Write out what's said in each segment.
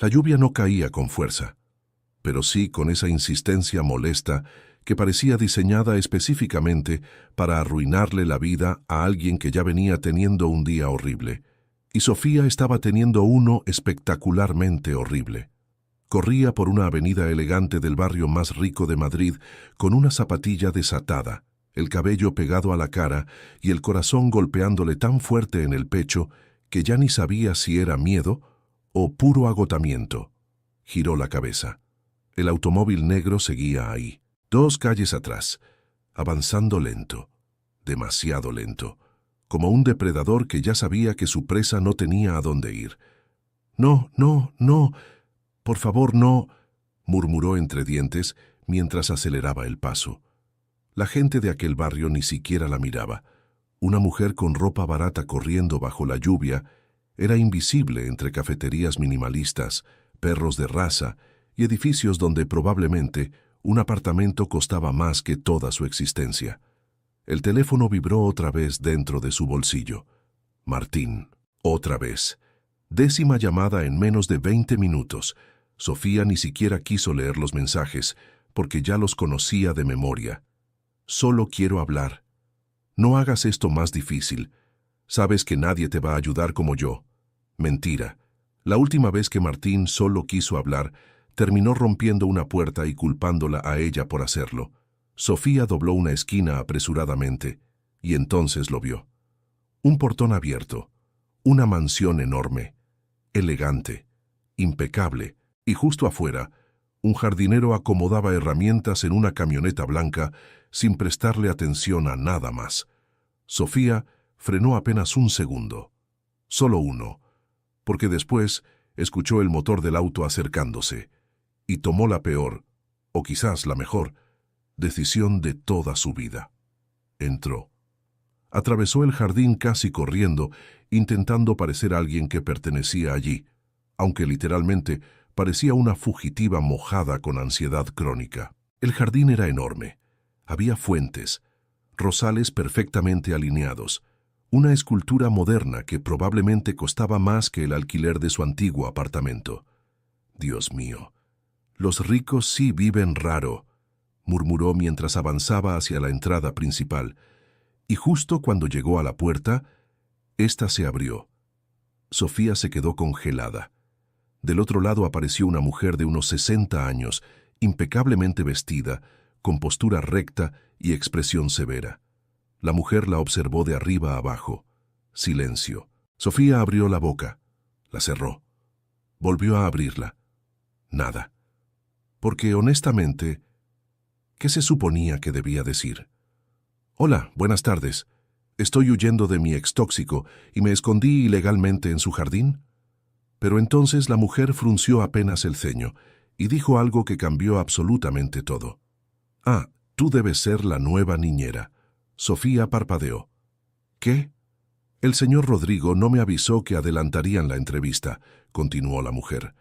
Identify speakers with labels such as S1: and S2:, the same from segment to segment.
S1: La lluvia no caía con fuerza, pero sí con esa insistencia molesta que parecía diseñada específicamente para arruinarle la vida a alguien que ya venía teniendo un día horrible. Y Sofía estaba teniendo uno espectacularmente horrible. Corría por una avenida elegante del barrio más rico de Madrid con una zapatilla desatada, el cabello pegado a la cara y el corazón golpeándole tan fuerte en el pecho que ya ni sabía si era miedo o puro agotamiento. Giró la cabeza. El automóvil negro seguía ahí, 2 calles atrás, avanzando lento, demasiado lento, como un depredador que ya sabía que su presa no tenía a dónde ir. «No, no, no, por favor, no», murmuró entre dientes mientras aceleraba el paso. La gente de aquel barrio ni siquiera la miraba. Una mujer con ropa barata corriendo bajo la lluvia era invisible entre cafeterías minimalistas, perros de raza y edificios donde probablemente un apartamento costaba más que toda su existencia. El teléfono vibró otra vez dentro de su bolsillo. Martín, otra vez. 10ª llamada en menos de 20 minutos. Sofía ni siquiera quiso leer los mensajes, porque ya los conocía de memoria. «Solo quiero hablar. No hagas esto más difícil. Sabes que nadie te va a ayudar como yo». Mentira. La última vez que Martín solo quiso hablar, terminó rompiendo una puerta y culpándola a ella por hacerlo. Sofía dobló una esquina apresuradamente, y entonces lo vio. Un portón abierto, una mansión enorme, elegante, impecable, y justo afuera, un jardinero acomodaba herramientas en una camioneta blanca sin prestarle atención a nada más. Sofía frenó apenas un segundo, solo uno, porque después escuchó el motor del auto acercándose, y tomó la peor, o quizás la mejor, decisión de toda su vida. Entró. Atravesó el jardín casi corriendo, intentando parecer alguien que pertenecía allí, aunque literalmente parecía una fugitiva mojada con ansiedad crónica. El jardín era enorme. Había fuentes, rosales perfectamente alineados, una escultura moderna que probablemente costaba más que el alquiler de su antiguo apartamento. «Dios mío, los ricos sí viven raro», murmuró mientras avanzaba hacia la entrada principal, y justo cuando llegó a la puerta, ésta se abrió. Sofía se quedó congelada. Del otro lado apareció una mujer de unos 60 años, impecablemente vestida, con postura recta y expresión severa. La mujer la observó de arriba a abajo. Silencio. Sofía abrió la boca. La cerró. Volvió a abrirla. Nada. Porque, honestamente, ¿qué se suponía que debía decir? «Hola, buenas tardes. Estoy huyendo de mi ex tóxico y me escondí ilegalmente en su jardín». Pero entonces la mujer frunció apenas el ceño y dijo algo que cambió absolutamente todo. «Ah, tú debes ser la nueva niñera». Sofía parpadeó. «¿Qué?» «El señor Rodrigo no me avisó que adelantarían la entrevista», continuó la mujer.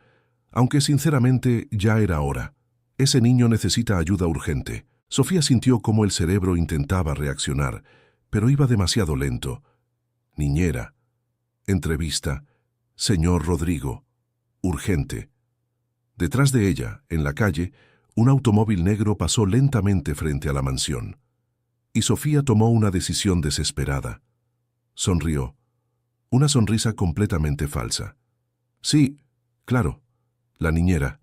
S1: «Aunque sinceramente ya era hora. Ese niño necesita ayuda urgente». Sofía sintió cómo el cerebro intentaba reaccionar, pero iba demasiado lento. Niñera. Entrevista. Señor Rodrigo. Urgente. Detrás de ella, en la calle, un automóvil negro pasó lentamente frente a la mansión. Y Sofía tomó una decisión desesperada. Sonrió. Una sonrisa completamente falsa. «Sí, claro. La niñera.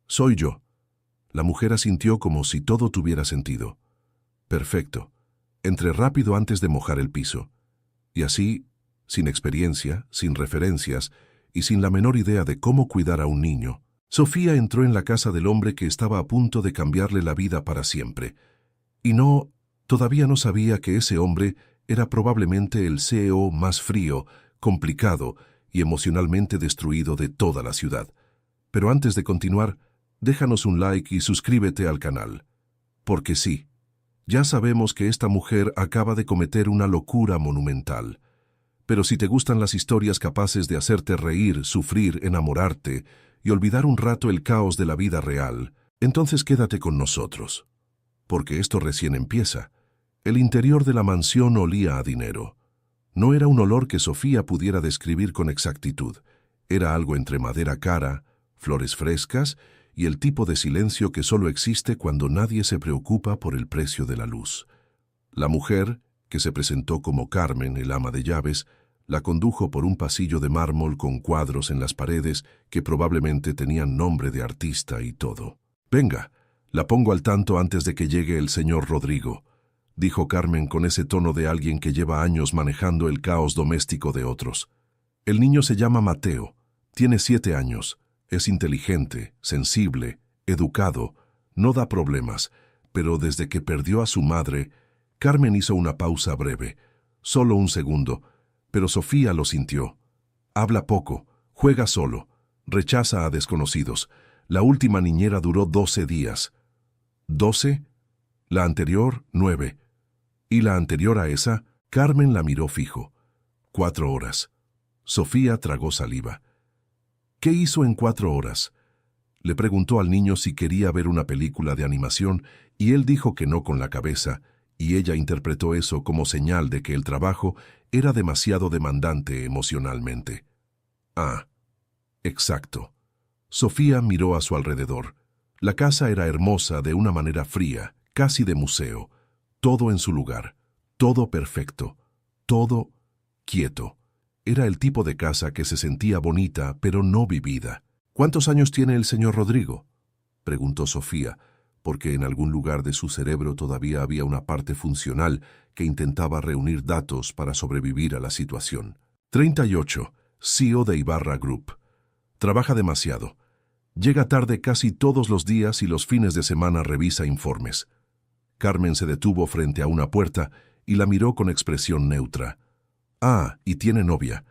S1: Soy yo». La mujer asintió como si todo tuviera sentido. «Perfecto. Entré rápido antes de mojar el piso». Y así, sin experiencia, sin referencias y sin la menor idea de cómo cuidar a un niño, Sofía entró en la casa del hombre que estaba a punto de cambiarle la vida para siempre. Y todavía no sabía que ese hombre era probablemente el CEO más frío, complicado y emocionalmente destruido de toda la ciudad. Pero antes de continuar, déjanos un like y suscríbete al canal. Porque sí, ya sabemos que esta mujer acaba de cometer una locura monumental. Pero si te gustan las historias capaces de hacerte reír, sufrir, enamorarte y olvidar un rato el caos de la vida real, entonces quédate con nosotros. Porque esto recién empieza. El interior de la mansión olía a dinero. No era un olor que Sofía pudiera describir con exactitud. Era algo entre madera cara, flores frescas y el tipo de silencio que solo existe cuando nadie se preocupa por el precio de la luz. La mujer, que se presentó como Carmen, el ama de llaves, la condujo por un pasillo de mármol con cuadros en las paredes que probablemente tenían nombre de artista y todo. «Venga, la pongo al tanto antes de que llegue el señor Rodrigo», dijo Carmen con ese tono de alguien que lleva años manejando el caos doméstico de otros. «El niño se llama Mateo, tiene 7 años, es inteligente, sensible, educado, no da problemas, pero desde que perdió a su madre...» Carmen hizo una pausa breve, solo un segundo, pero Sofía lo sintió. Habla poco, juega solo, rechaza a desconocidos. La última niñera duró 12 días. ¿12? La anterior, 9. ¿Y la anterior a esa? Carmen la miró fijo. 4 horas. Sofía tragó saliva. ¿Qué hizo en 4 horas? Le preguntó al niño si quería ver una película de animación y él dijo que no con la cabeza, y ella interpretó eso como señal de que el trabajo era demasiado demandante emocionalmente. Ah, exacto. Sofía miró a su alrededor. La casa era hermosa de una manera fría, casi de museo. Todo en su lugar, todo perfecto, todo quieto. Era el tipo de casa que se sentía bonita, pero no vivida. «¿Cuántos años tiene el señor Rodrigo?», preguntó Sofía, porque en algún lugar de su cerebro todavía había una parte funcional que intentaba reunir datos para sobrevivir a la situación. 38, CEO de Ibarra Group. Trabaja demasiado. Llega tarde casi todos los días y los fines de semana revisa informes. Carmen se detuvo frente a una puerta y la miró con expresión neutra. «Ah, y tiene novia.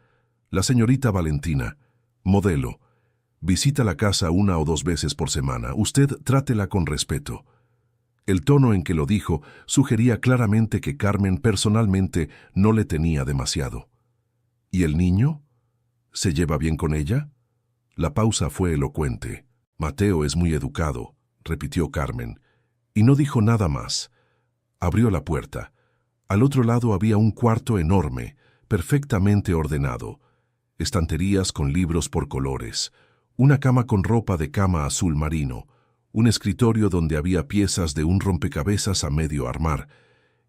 S1: La señorita Valentina. Modelo. Visita la casa 1 o 2 veces por semana. Usted trátela con respeto». El tono en que lo dijo sugería claramente que Carmen personalmente no le tenía demasiado. ¿Y el niño? ¿Se lleva bien con ella? La pausa fue elocuente. «Mateo es muy educado», repitió Carmen, y no dijo nada más. Abrió la puerta. Al otro lado había un cuarto enorme, perfectamente ordenado. Estanterías con libros por colores, una cama con ropa de cama azul marino, un escritorio donde había piezas de un rompecabezas a medio armar,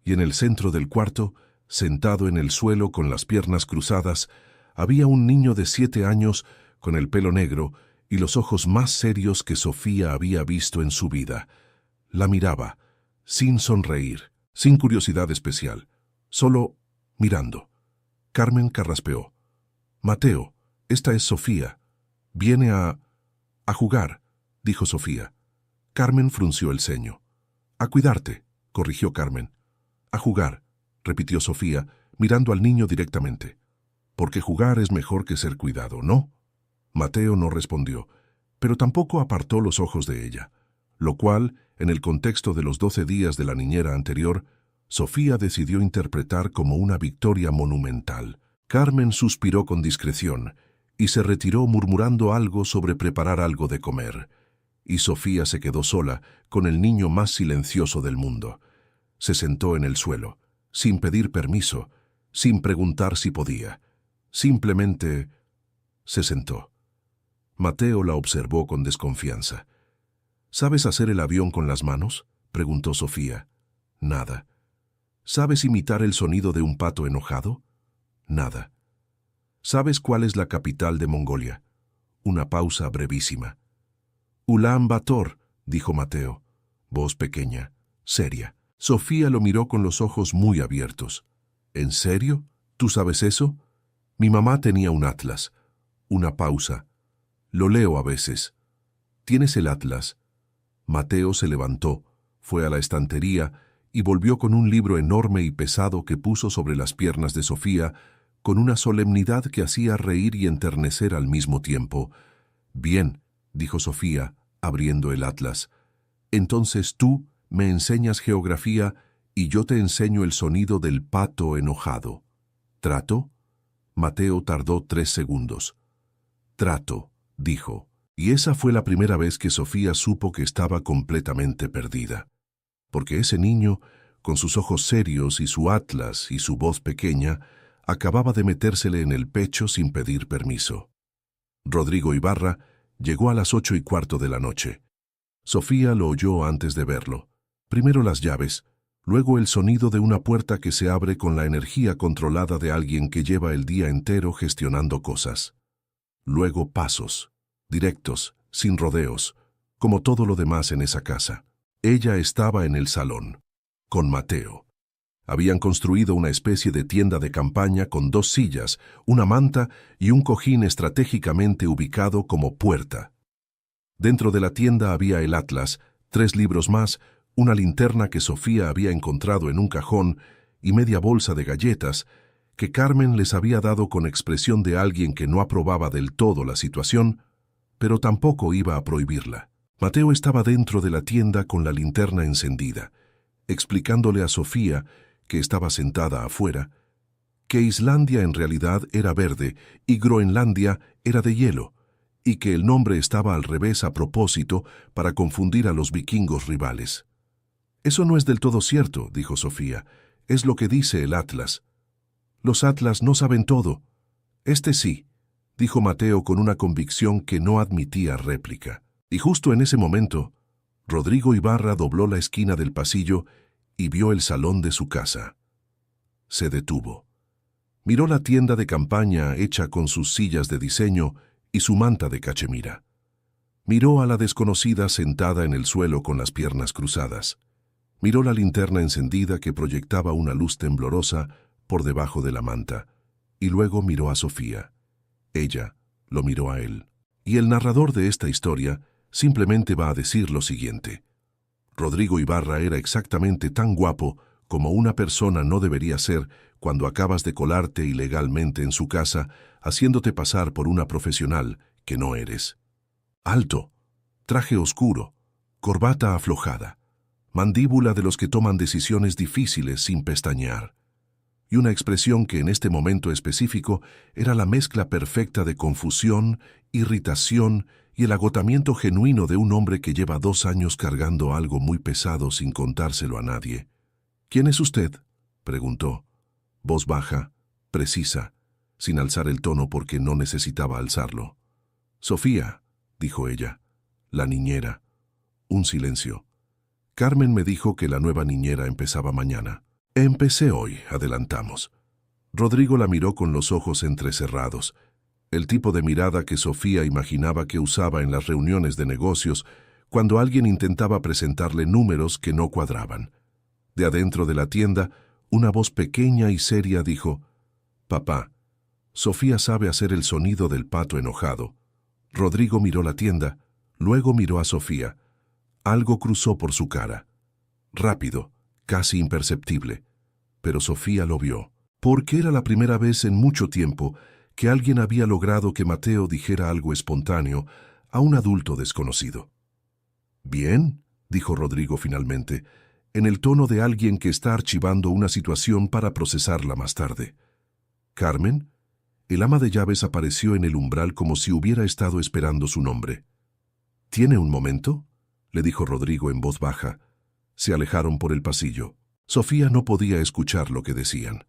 S1: y en el centro del cuarto, sentado en el suelo con las piernas cruzadas, había un niño de 7 años con el pelo negro y los ojos más serios que Sofía había visto en su vida. La miraba, sin sonreír, sin curiosidad especial, solo mirando. Carmen carraspeó. «Mateo, esta es Sofía. Viene a jugar», dijo Sofía. Carmen frunció el ceño. «A cuidarte», corrigió Carmen. «A jugar», repitió Sofía, mirando al niño directamente. «Porque jugar es mejor que ser cuidado, ¿no?». Mateo no respondió, pero tampoco apartó los ojos de ella, lo cual, en el contexto de los 12 días de la niñera anterior, Sofía decidió interpretar como una victoria monumental. Carmen suspiró con discreción y se retiró murmurando algo sobre preparar algo de comer. Y Sofía se quedó sola con el niño más silencioso del mundo. Se sentó en el suelo, sin pedir permiso, sin preguntar si podía. Simplemente se sentó. Mateo la observó con desconfianza. «¿Sabes hacer el avión con las manos?», preguntó Sofía. «Nada». «¿Sabes imitar el sonido de un pato enojado?». «Nada». «¿Sabes cuál es la capital de Mongolia?». Una pausa brevísima. «Ulan Bator», dijo Mateo. Voz pequeña, seria. Sofía lo miró con los ojos muy abiertos. «¿En serio? ¿Tú sabes eso?». «Mi mamá tenía un atlas». Una pausa. «Lo leo a veces». «¿Tienes el atlas?». Mateo se levantó, fue a la estantería y volvió con un libro enorme y pesado que puso sobre las piernas de Sofía con una solemnidad que hacía reír y enternecer al mismo tiempo. «Bien», dijo Sofía, abriendo el atlas. «Entonces tú me enseñas geografía y yo te enseño el sonido del pato enojado. ¿Trato?». Mateo tardó 3 segundos. «Trato», dijo, y esa fue la primera vez que Sofía supo que estaba completamente perdida. Porque ese niño, con sus ojos serios y su atlas y su voz pequeña, acababa de metérsele en el pecho sin pedir permiso. Rodrigo Ibarra Llegó a las 8:15 de la noche. Sofía lo oyó antes de verlo. Primero las llaves, luego el sonido de una puerta que se abre con la energía controlada de alguien que lleva el día entero gestionando cosas. Luego pasos, directos, sin rodeos, como todo lo demás en esa casa. Ella estaba en el salón, con Mateo. Habían construido una especie de tienda de campaña con 2 sillas, una manta y un cojín estratégicamente ubicado como puerta. Dentro de la tienda había el atlas, 3 libros más, una linterna que Sofía había encontrado en un cajón y media bolsa de galletas que Carmen les había dado con expresión de alguien que no aprobaba del todo la situación, pero tampoco iba a prohibirla. Mateo estaba dentro de la tienda con la linterna encendida, explicándole a Sofía, que estaba sentada afuera, que Islandia en realidad era verde y Groenlandia era de hielo, y que el nombre estaba al revés a propósito para confundir a los vikingos rivales. «Eso no es del todo cierto», dijo Sofía. «Es lo que dice el atlas». «Los atlas no saben todo». «Este sí», dijo Mateo con una convicción que no admitía réplica. Y justo en ese momento, Rodrigo Ibarra dobló la esquina del pasillo y vio el salón de su casa. Se detuvo. Miró la tienda de campaña hecha con sus sillas de diseño y su manta de cachemira. Miró a la desconocida sentada en el suelo con las piernas cruzadas. Miró la linterna encendida que proyectaba una luz temblorosa por debajo de la manta, y luego miró a Sofía. Ella lo miró a él. Y el narrador de esta historia simplemente va a decir lo siguiente. Rodrigo Ibarra era exactamente tan guapo como una persona no debería ser cuando acabas de colarte ilegalmente en su casa, haciéndote pasar por una profesional que no eres. Alto, traje oscuro, corbata aflojada, mandíbula de los que toman decisiones difíciles sin pestañear, y una expresión que en este momento específico era la mezcla perfecta de confusión, irritación y el agotamiento genuino de un hombre que lleva 2 años cargando algo muy pesado sin contárselo a nadie. «¿Quién es usted?», preguntó. Voz baja, precisa, sin alzar el tono porque no necesitaba alzarlo. «Sofía», dijo ella, «la niñera». Un silencio. «Carmen me dijo que la nueva niñera empezaba mañana». «Empecé hoy», adelantamos. Rodrigo la miró con los ojos entrecerrados, el tipo de mirada que Sofía imaginaba que usaba en las reuniones de negocios cuando alguien intentaba presentarle números que no cuadraban. De adentro de la tienda, una voz pequeña y seria dijo: «Papá, Sofía sabe hacer el sonido del pato enojado». Rodrigo miró la tienda, luego miró a Sofía. Algo cruzó por su cara. Rápido, casi imperceptible. Pero Sofía lo vio, porque era la primera vez en mucho tiempo que alguien había logrado que Mateo dijera algo espontáneo a un adulto desconocido. «Bien», dijo Rodrigo finalmente, en el tono de alguien que está archivando una situación para procesarla más tarde. «Carmen». El ama de llaves apareció en el umbral como si hubiera estado esperando su nombre. «¿Tiene un momento?», le dijo Rodrigo en voz baja. Se alejaron por el pasillo. Sofía no podía escuchar lo que decían,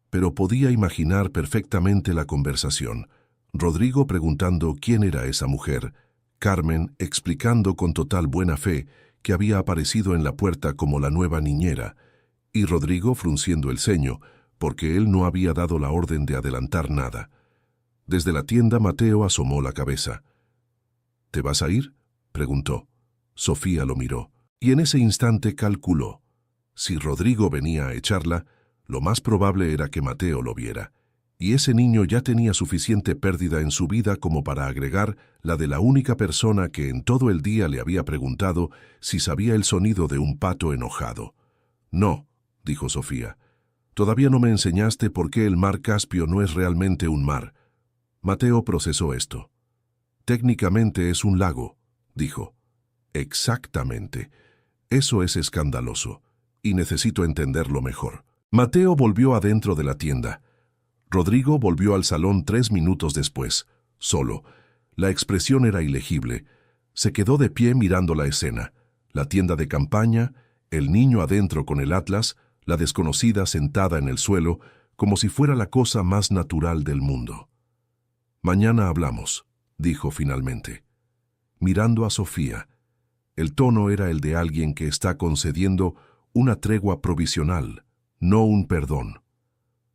S1: pero podía imaginar perfectamente la conversación. Rodrigo preguntando quién era esa mujer, Carmen explicando con total buena fe que había aparecido en la puerta como la nueva niñera, y Rodrigo frunciendo el ceño, porque él no había dado la orden de adelantar nada. Desde la tienda Mateo asomó la cabeza. «¿Te vas a ir?», preguntó. Sofía lo miró, y en ese instante calculó. Si Rodrigo venía a echarla, lo más probable era que Mateo lo viera, y ese niño ya tenía suficiente pérdida en su vida como para agregar la de la única persona que en todo el día le había preguntado si sabía el sonido de un pato enojado. «No», dijo Sofía. «Todavía no me enseñaste por qué el mar Caspio no es realmente un mar». Mateo procesó esto. «Técnicamente es un lago», dijo. «Exactamente. Eso es escandaloso, y necesito entenderlo mejor». Mateo volvió adentro de la tienda. Rodrigo volvió al salón 3 minutos después, solo. La expresión era ilegible. Se quedó de pie mirando la escena. La tienda de campaña, el niño adentro con el atlas, la desconocida sentada en el suelo, como si fuera la cosa más natural del mundo. «Mañana hablamos», dijo finalmente. mirando a Sofía. El tono era el de alguien que está concediendo una tregua provisional, no un perdón.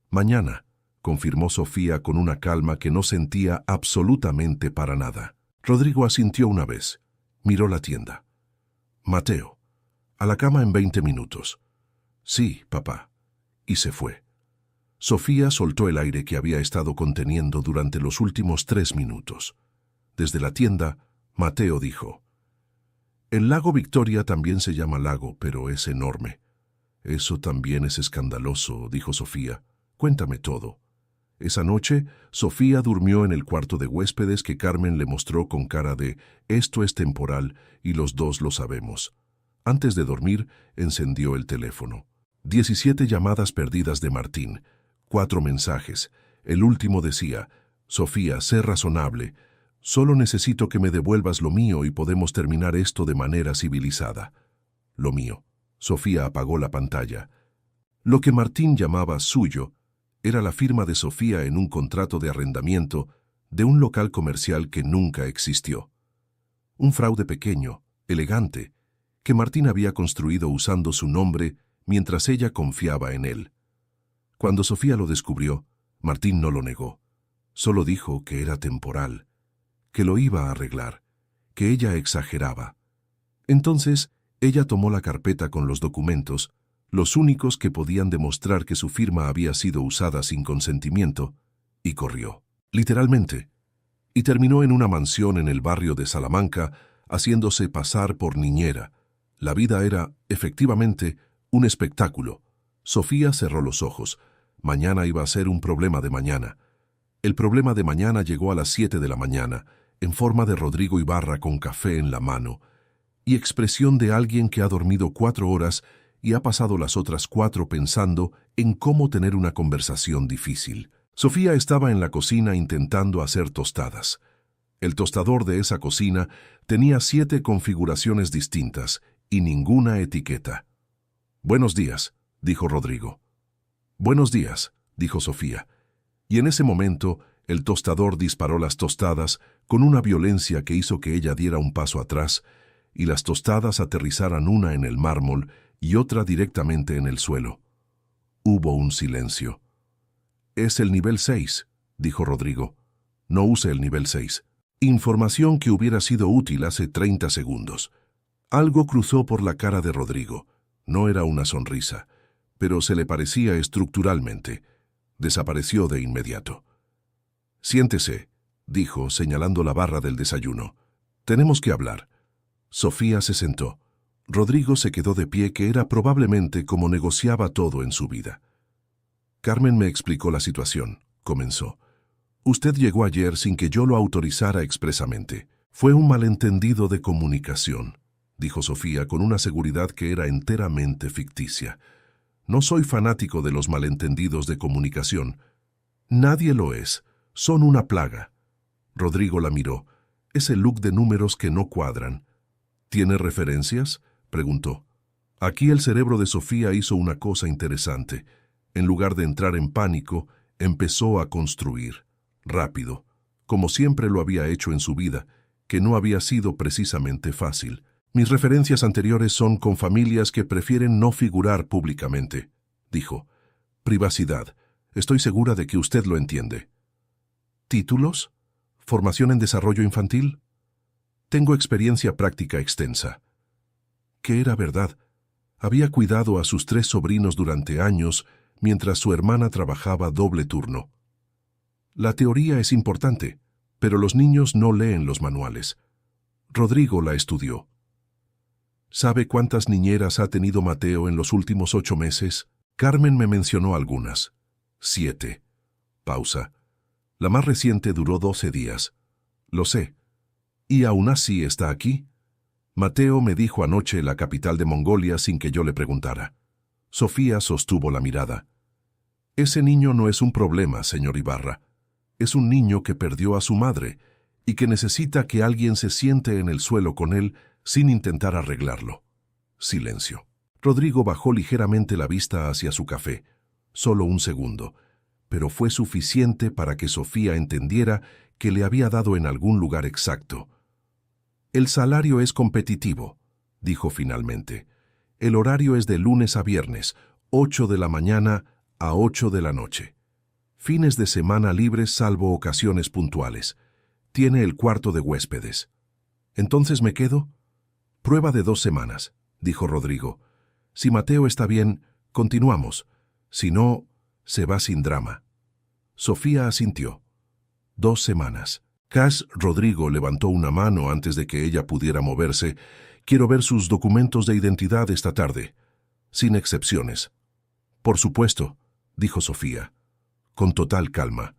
S1: Mañana, confirmó Sofía con una calma que no sentía absolutamente para nada. Rodrigo asintió una vez. Miró la tienda. Mateo, a la cama en 20 minutos. Sí, papá. Y se fue. Sofía soltó el aire que había estado conteniendo durante los últimos 3 minutos. Desde la tienda, Mateo dijo: El lago Victoria también se llama lago, pero es enorme. Eso también es escandaloso, dijo Sofía. Cuéntame todo. Esa noche, Sofía durmió en el cuarto de huéspedes que Carmen le mostró con cara de «esto es temporal y los dos lo sabemos». Antes de dormir, encendió el teléfono. 17 llamadas perdidas de Martín, 4 mensajes. El último decía: «Sofía, sé razonable. Solo necesito que me devuelvas lo mío y podemos terminar esto de manera civilizada». Lo mío. Sofía apagó la pantalla. Lo que Martín llamaba suyo era la firma de Sofía en un contrato de arrendamiento de un local comercial que nunca existió. Un fraude pequeño, elegante, que Martín había construido usando su nombre mientras ella confiaba en él. Cuando Sofía lo descubrió, Martín no lo negó. Solo dijo que era temporal, que lo iba a arreglar, que ella exageraba. Entonces, ella tomó la carpeta con los documentos, los únicos que podían demostrar que su firma había sido usada sin consentimiento, y corrió. Literalmente. Y terminó en una mansión en el barrio de Salamanca, haciéndose pasar por niñera. La vida era, efectivamente, un espectáculo. Sofía cerró los ojos. Mañana iba a ser un problema de mañana. El problema de mañana llegó a las 7 de la mañana, en forma de Rodrigo Ibarra con café en la mano, y expresión de alguien que ha dormido 4 horas y ha pasado las otras 4 pensando en cómo tener una conversación difícil. Sofía estaba en la cocina intentando hacer tostadas. El tostador de esa cocina tenía 7 configuraciones distintas y ninguna etiqueta. «Buenos días», dijo Rodrigo. «Buenos días», dijo Sofía. Y en ese momento, el tostador disparó las tostadas con una violencia que hizo que ella diera un paso atrás y las tostadas aterrizaran una en el mármol y otra directamente en el suelo. Hubo un silencio. «Es el nivel 6», dijo Rodrigo. «No use el nivel 6. Información que hubiera sido útil hace 30 segundos. Algo cruzó por la cara de Rodrigo. No era una sonrisa, pero se le parecía estructuralmente. Desapareció de inmediato. «Siéntese», dijo, señalando la barra del desayuno. «Tenemos que hablar». Sofía se sentó. Rodrigo se quedó de pie, que era probablemente como negociaba todo en su vida. «Carmen me explicó la situación», comenzó. «Usted llegó ayer sin que yo lo autorizara expresamente. Fue un malentendido de comunicación», dijo Sofía con una seguridad que era enteramente ficticia. «No soy fanático de los malentendidos de comunicación. Nadie lo es. Son una plaga». Rodrigo la miró. Ese look de números que no cuadran. «¿Tiene referencias?», preguntó. Aquí el cerebro de Sofía hizo una cosa interesante. En lugar de entrar en pánico, empezó a construir. Rápido, como siempre lo había hecho en su vida, que no había sido precisamente fácil. «Mis referencias anteriores son con familias que prefieren no figurar públicamente», dijo. «Privacidad. Estoy segura de que usted lo entiende». «¿Títulos? ¿Formación en desarrollo infantil?» «Tengo experiencia práctica extensa». Que era verdad. Había cuidado a sus 3 sobrinos durante años mientras su hermana trabajaba doble turno. La teoría es importante, pero los niños no leen los manuales. Rodrigo la estudió. ¿Sabe cuántas niñeras ha tenido Mateo en los últimos 8 meses? Carmen me mencionó algunas. 7. Pausa. La más reciente duró 12 días. Lo sé. ¿Y aún así está aquí? Mateo me dijo anoche la capital de Mongolia sin que yo le preguntara. Sofía sostuvo la mirada. Ese niño no es un problema, señor Ibarra. Es un niño que perdió a su madre y que necesita que alguien se siente en el suelo con él sin intentar arreglarlo. Silencio. Rodrigo bajó ligeramente la vista hacia su café. Solo un segundo, pero fue suficiente para que Sofía entendiera que le había dado en algún lugar exacto. El salario es competitivo, dijo finalmente. El horario es de lunes a viernes, 8 de la mañana a 8 de la noche. Fines de semana libres salvo ocasiones puntuales. Tiene el cuarto de huéspedes. ¿Entonces me quedo? Prueba de 2 semanas, dijo Rodrigo. Si Mateo está bien, continuamos. Si no, se va sin drama. Sofía asintió. 2 semanas. Rodrigo levantó una mano antes de que ella pudiera moverse. Quiero ver sus documentos de identidad esta tarde. Sin excepciones. Por supuesto, dijo Sofía, con total calma,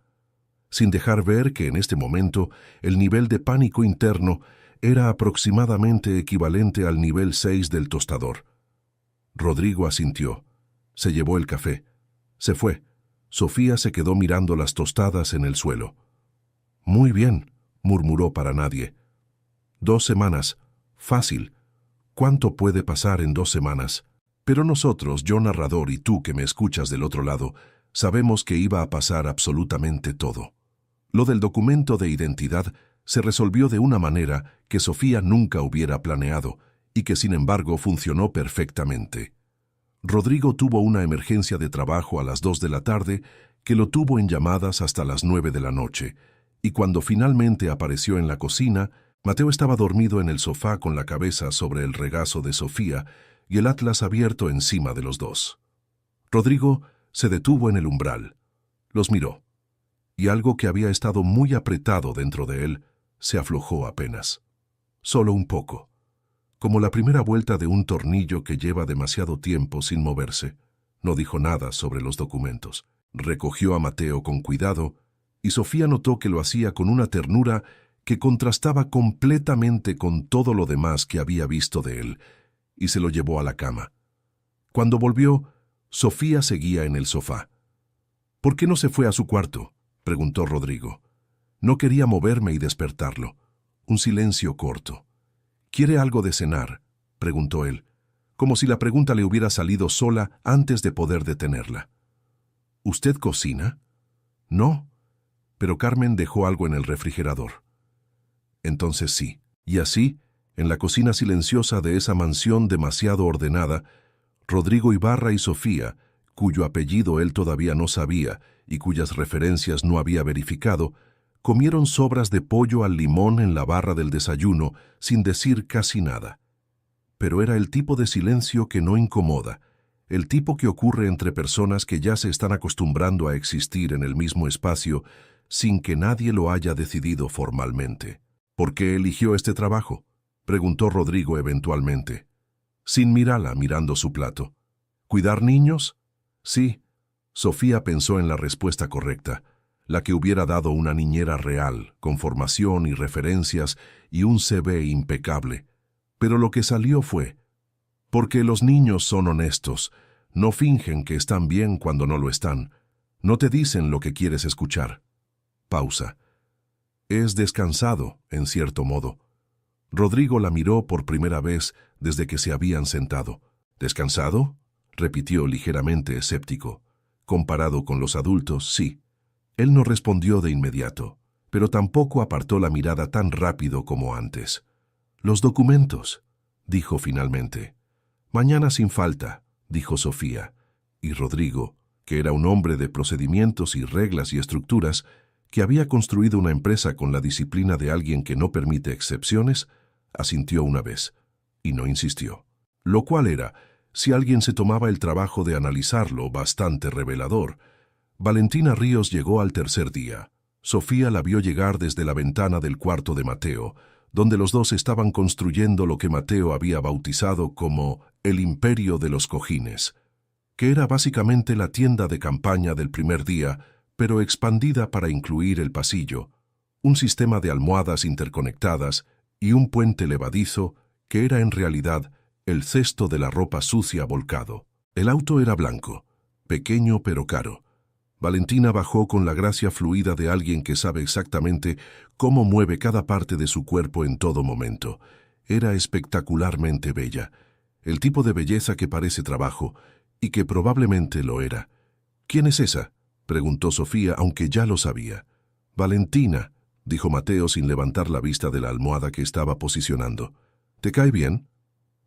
S1: sin dejar ver que en este momento el nivel de pánico interno era aproximadamente equivalente al nivel 6 del tostador. Rodrigo asintió. Se llevó el café. Se fue. Sofía se quedó mirando las tostadas en el suelo. Muy bien, murmuró para nadie. 2 semanas. Fácil. ¿Cuánto puede pasar en 2 semanas? Pero nosotros, yo narrador y tú que me escuchas del otro lado, sabemos que iba a pasar absolutamente todo. Lo del documento de identidad se resolvió de una manera que Sofía nunca hubiera planeado y que sin embargo funcionó perfectamente. Rodrigo tuvo una emergencia de trabajo a las 2 de la tarde que lo tuvo en llamadas hasta las 9 de la noche, y cuando finalmente apareció en la cocina, Mateo estaba dormido en el sofá con la cabeza sobre el regazo de Sofía y el atlas abierto encima de los dos. Rodrigo se detuvo en el umbral. Los miró, y algo que había estado muy apretado dentro de él se aflojó apenas. Solo un poco, como la primera vuelta de un tornillo que lleva demasiado tiempo sin moverse. No dijo nada sobre los documentos. Recogió a Mateo con cuidado, y Sofía notó que lo hacía con una ternura que contrastaba completamente con todo lo demás que había visto de él, y se lo llevó a la cama. Cuando volvió, Sofía seguía en el sofá. ¿Por qué no se fue a su cuarto?, preguntó Rodrigo. No quería moverme y despertarlo. Un silencio corto. ¿Quiere algo de cenar?, preguntó él, como si la pregunta le hubiera salido sola antes de poder detenerla. ¿Usted cocina? No, pero Carmen dejó algo en el refrigerador. Entonces sí. Y así, en la cocina silenciosa de esa mansión demasiado ordenada, Rodrigo Ibarra y Sofía, cuyo apellido él todavía no sabía y cuyas referencias no había verificado, comieron sobras de pollo al limón en la barra del desayuno sin decir casi nada. Pero era el tipo de silencio que no incomoda, el tipo que ocurre entre personas que ya se están acostumbrando a existir en el mismo espacio sin que nadie lo haya decidido formalmente. ¿Por qué eligió este trabajo?, preguntó Rodrigo eventualmente, sin mirarla mirando su plato. ¿Cuidar niños? Sí. Sofía pensó en la respuesta correcta, la que hubiera dado una niñera real, con formación y referencias y un CV impecable. Pero lo que salió fue, porque los niños son honestos, no fingen que están bien cuando no lo están, no te dicen lo que quieres escuchar. Pausa. Es descansado, en cierto modo. Rodrigo la miró por primera vez desde que se habían sentado. ¿Descansado?, repitió ligeramente escéptico. Comparado con los adultos, sí. Él no respondió de inmediato, pero tampoco apartó la mirada tan rápido como antes. «Los documentos», dijo finalmente. «Mañana sin falta», dijo Sofía. Y Rodrigo, que era un hombre de procedimientos y reglas y estructuras, que había construido una empresa con la disciplina de alguien que no permite excepciones, asintió una vez, y no insistió. Lo cual era, si alguien se tomaba el trabajo de analizarlo, bastante revelador. Valentina Ríos llegó al tercer día. Sofía la vio llegar desde la ventana del cuarto de Mateo, donde los dos estaban construyendo lo que Mateo había bautizado como el imperio de los cojines, que era básicamente la tienda de campaña del primer día, pero expandida para incluir el pasillo, un sistema de almohadas interconectadas y un puente levadizo que era en realidad el cesto de la ropa sucia volcado. El auto era blanco, pequeño pero caro. Valentina bajó con la gracia fluida de alguien que sabe exactamente cómo mueve cada parte de su cuerpo en todo momento. Era espectacularmente bella, el tipo de belleza que parece trabajo, y que probablemente lo era. «¿Quién es esa?», preguntó Sofía, aunque ya lo sabía. «Valentina», dijo Mateo sin levantar la vista de la almohada que estaba posicionando. ¿Te cae bien?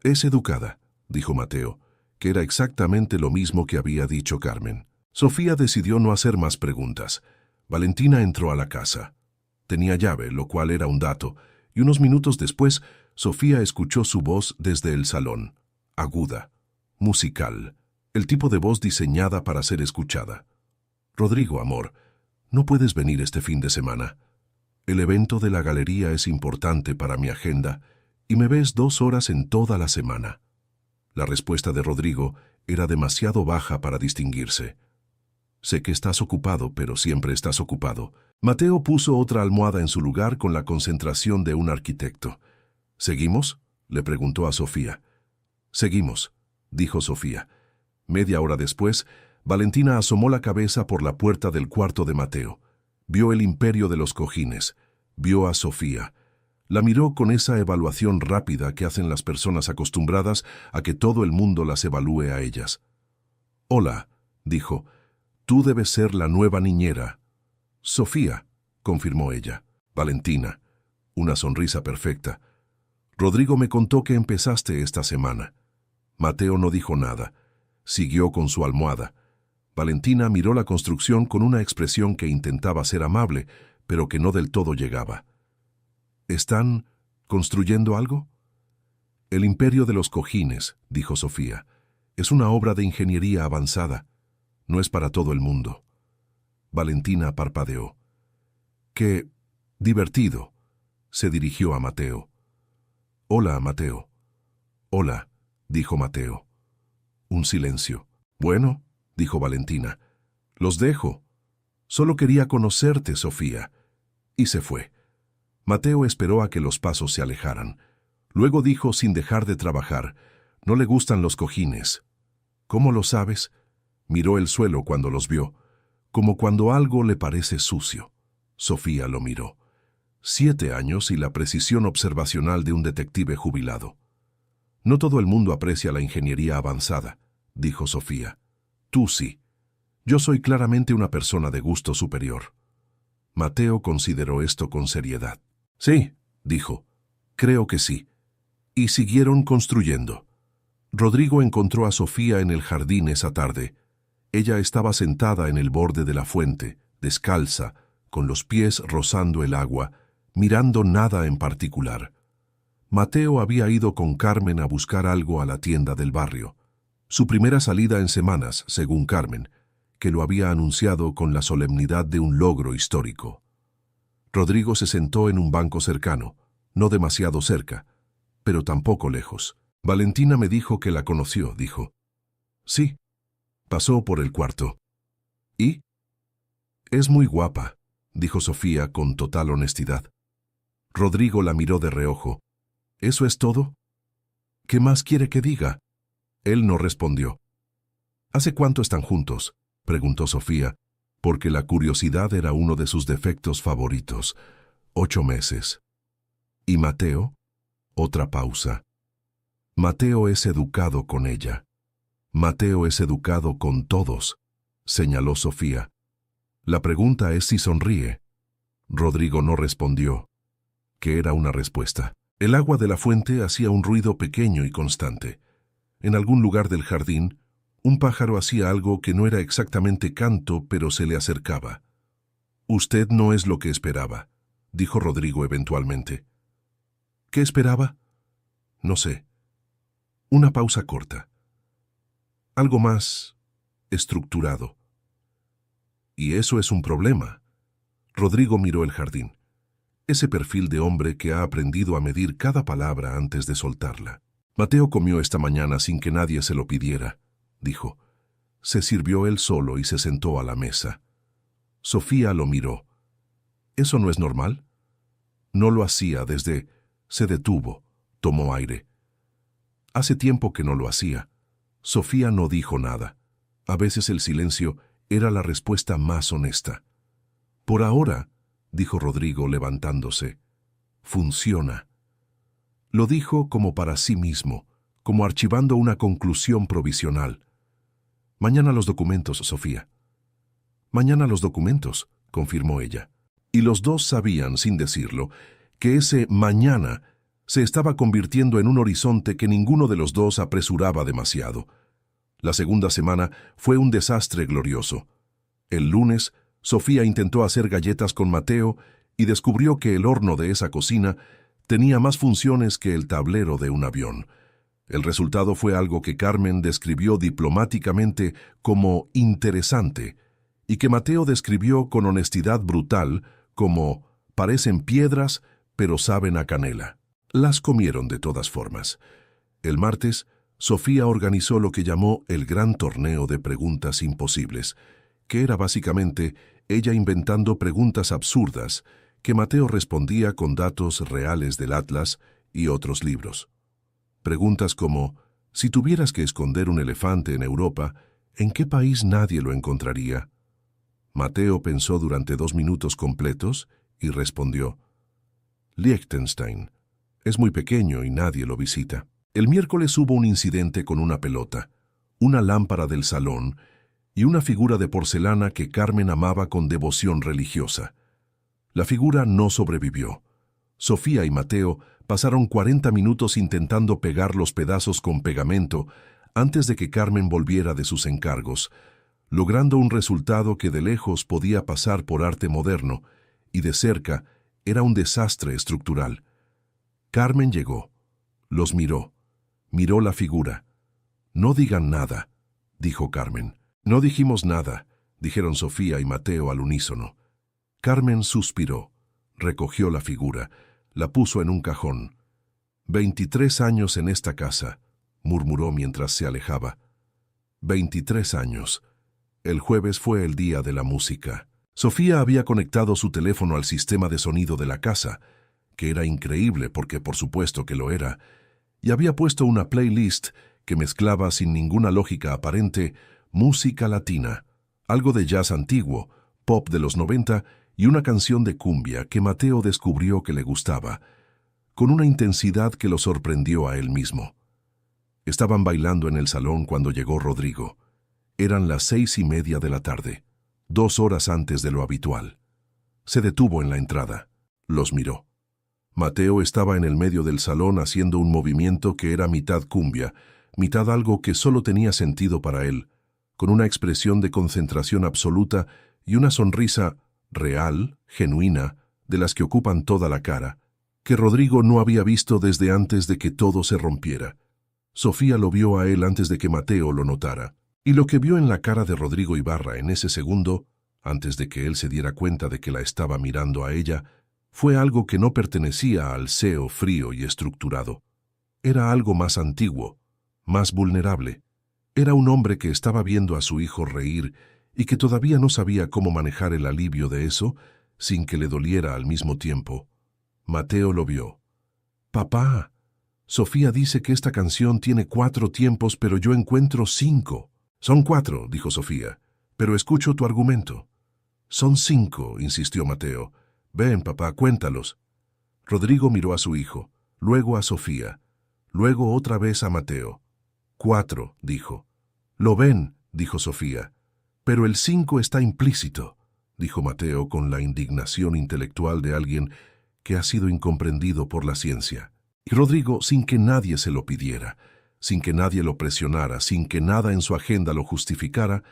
S1: Es educada, dijo Mateo, que era exactamente lo mismo que había dicho Carmen. Sofía decidió no hacer más preguntas. Valentina entró a la casa. Tenía llave, lo cual era un dato, y unos minutos después, Sofía escuchó su voz desde el salón. Aguda, musical, el tipo de voz diseñada para ser escuchada. Rodrigo, amor, ¿no puedes venir este fin de semana? El evento de la galería es importante para mi agenda y me ves 2 horas en toda la semana. La respuesta de Rodrigo era demasiado baja para distinguirse. Sé que estás ocupado, pero siempre estás ocupado. Mateo puso otra almohada en su lugar con la concentración de un arquitecto. ¿Seguimos?, le preguntó a Sofía. Seguimos, dijo Sofía. Media hora después, Valentina asomó la cabeza por la puerta del cuarto de Mateo. Vio el imperio de los cojines. Vio a Sofía. La miró con esa evaluación rápida que hacen las personas acostumbradas a que todo el mundo las evalúe a ellas. «Hola», dijo, «tú debes ser la nueva niñera». «Sofía», confirmó ella. «Valentina». Una sonrisa perfecta. «Rodrigo me contó que empezaste esta semana». Mateo no dijo nada. Siguió con su almohada. Valentina miró la construcción con una expresión que intentaba ser amable, pero que no del todo llegaba. ¿Están construyendo algo? El imperio de los cojines, dijo Sofía, es una obra de ingeniería avanzada. No es para todo el mundo. Valentina parpadeó. ¡Qué divertido!, se dirigió a Mateo. «Hola, Mateo». «Hola», dijo Mateo. Un silencio. «Bueno», dijo Valentina, «los dejo. Solo quería conocerte, Sofía». Y se fue. Mateo esperó a que los pasos se alejaran. Luego dijo sin dejar de trabajar, «No le gustan los cojines». «¿Cómo lo sabes?». Miró el suelo cuando los vio, como cuando algo le parece sucio. Sofía lo miró. 7 años y la precisión observacional de un detective jubilado. «No todo el mundo aprecia la ingeniería avanzada», dijo Sofía. «Tú sí. Yo soy claramente una persona de gusto superior». Mateo consideró esto con seriedad. «Sí», dijo, «creo que sí». Y siguieron construyendo. Rodrigo encontró a Sofía en el jardín esa tarde. Ella estaba sentada en el borde de la fuente, descalza, con los pies rozando el agua, mirando nada en particular. Mateo había ido con Carmen a buscar algo a la tienda del barrio. Su primera salida en semanas, según Carmen, que lo había anunciado con la solemnidad de un logro histórico. Rodrigo se sentó en un banco cercano, no demasiado cerca, pero tampoco lejos. «Valentina me dijo que la conoció», dijo. «Sí». Pasó por el cuarto. «¿Y?» «Es muy guapa», dijo Sofía con total honestidad. Rodrigo la miró de reojo. «¿Eso es todo? ¿Qué más quiere que diga?» Él no respondió. «¿Hace cuánto están juntos?», preguntó Sofía, porque la curiosidad era uno de sus defectos favoritos. 8 meses. ¿Y Mateo? Otra pausa. Mateo es educado con ella. Mateo es educado con todos, señaló Sofía. La pregunta es si sonríe. Rodrigo no respondió. ¿Qué era una respuesta? El agua de la fuente hacía un ruido pequeño y constante. En algún lugar del jardín, un pájaro hacía algo que no era exactamente canto, pero se le acercaba. «Usted no es lo que esperaba», dijo Rodrigo eventualmente. «¿Qué esperaba?» «No sé». Una pausa corta. Algo más estructurado. «Y eso es un problema». Rodrigo miró el jardín. Ese perfil de hombre que ha aprendido a medir cada palabra antes de soltarla. «Mateo comió esta mañana sin que nadie se lo pidiera», dijo. Se sirvió él solo y se sentó a la mesa. Sofía lo miró. ¿Eso no es normal? No lo hacía desde... Se detuvo, tomó aire. Hace tiempo que no lo hacía. Sofía no dijo nada. A veces el silencio era la respuesta más honesta. «Por ahora», dijo Rodrigo levantándose, «funciona». Lo dijo como para sí mismo, como archivando una conclusión provisional. «Mañana los documentos, Sofía». «Mañana los documentos», confirmó ella. Y los dos sabían, sin decirlo, que ese mañana se estaba convirtiendo en un horizonte que ninguno de los dos apresuraba demasiado. La segunda semana fue un desastre glorioso. El lunes, Sofía intentó hacer galletas con Mateo y descubrió que el horno de esa cocina tenía más funciones que el tablero de un avión. El resultado fue algo que Carmen describió diplomáticamente como interesante y que Mateo describió con honestidad brutal como parecen piedras pero saben a canela. Las comieron de todas formas. El martes, Sofía organizó lo que llamó el gran torneo de preguntas imposibles, que era básicamente ella inventando preguntas absurdas que Mateo respondía con datos reales del Atlas y otros libros. Preguntas como, si tuvieras que esconder un elefante en Europa, ¿en qué país nadie lo encontraría? Mateo pensó durante 2 minutos completos y respondió, Liechtenstein. Es muy pequeño y nadie lo visita. El miércoles hubo un incidente con una pelota, una lámpara del salón y una figura de porcelana que Carmen amaba con devoción religiosa. La figura no sobrevivió. Sofía y Mateo pasaron 40 minutos intentando pegar los pedazos con pegamento antes de que Carmen volviera de sus encargos, logrando un resultado que de lejos podía pasar por arte moderno y de cerca era un desastre estructural. Carmen llegó, los miró la figura. «No digan nada», dijo Carmen. «No dijimos nada», dijeron Sofía y Mateo al unísono. Carmen suspiró, recogió la figura, la puso en un cajón. 23 años en esta casa, murmuró mientras se alejaba. 23 años. El jueves fue el día de la música. Sofía había conectado su teléfono al sistema de sonido de la casa, que era increíble porque por supuesto que lo era, y había puesto una playlist que mezclaba sin ninguna lógica aparente música latina, algo de jazz antiguo, pop de los 90 y una canción de cumbia que Mateo descubrió que le gustaba, con una intensidad que lo sorprendió a él mismo. Estaban bailando en el salón cuando llegó Rodrigo. Eran las 6:30 de la tarde, 2 horas antes de lo habitual. Se detuvo en la entrada. Los miró. Mateo estaba en el medio del salón haciendo un movimiento que era mitad cumbia, mitad algo que solo tenía sentido para él, con una expresión de concentración absoluta y una sonrisa real, genuina, de las que ocupan toda la cara, que Rodrigo no había visto desde antes de que todo se rompiera. Sofía lo vio a él antes de que Mateo lo notara, y lo que vio en la cara de Rodrigo Ibarra en ese segundo, antes de que él se diera cuenta de que la estaba mirando a ella, fue algo que no pertenecía al seo frío y estructurado. Era algo más antiguo, más vulnerable. Era un hombre que estaba viendo a su hijo reír y que todavía no sabía cómo manejar el alivio de eso sin que le doliera al mismo tiempo. Mateo lo vio. «Papá, Sofía dice que esta canción tiene 4 tiempos, pero yo encuentro 5. «Son 4», dijo Sofía, «pero escucho tu argumento». «Son 5», insistió Mateo. «Ven, papá, cuéntalos». Rodrigo miró a su hijo, luego a Sofía, luego otra vez a Mateo. 4, dijo. «¿Lo ven?», dijo Sofía. «Pero el 5 está implícito», dijo Mateo con la indignación intelectual de alguien que ha sido incomprendido por la ciencia. Y Rodrigo, sin que nadie se lo pidiera, sin que nadie lo presionara, sin que nada en su agenda lo justificara,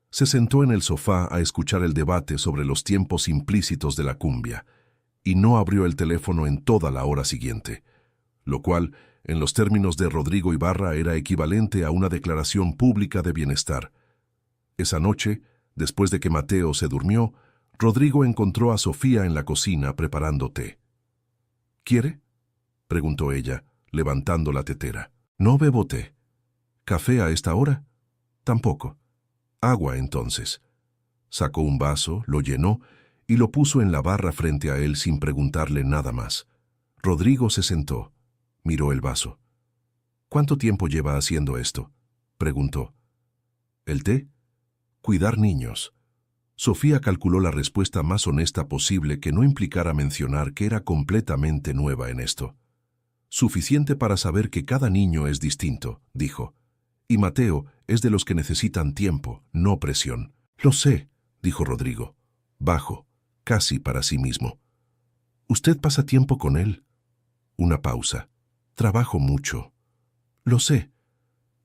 S1: se sentó en el sofá a escuchar el debate sobre los tiempos implícitos de la cumbia, y no abrió el teléfono en toda la hora siguiente, lo cual, en los términos de Rodrigo Ibarra, era equivalente a una declaración pública de bienestar. Esa noche, después de que Mateo se durmió, Rodrigo encontró a Sofía en la cocina preparando té. «¿Quiere?», preguntó ella, levantando la tetera. «No bebo té». «¿Café a esta hora?». «Tampoco». «Agua, entonces». Sacó un vaso, lo llenó y lo puso en la barra frente a él sin preguntarle nada más. Rodrigo se sentó, miró el vaso. «¿Cuánto tiempo lleva haciendo esto?», preguntó. «¿El té?». «Cuidar niños». Sofía calculó la respuesta más honesta posible que no implicara mencionar que era completamente nueva en esto. «Suficiente para saber que cada niño es distinto», dijo. «Y Mateo es de los que necesitan tiempo, no presión». «Lo sé», dijo Rodrigo. «Bajo». casi para sí mismo. «¿Usted pasa tiempo con él?» Una pausa. «Trabajo mucho». «Lo sé,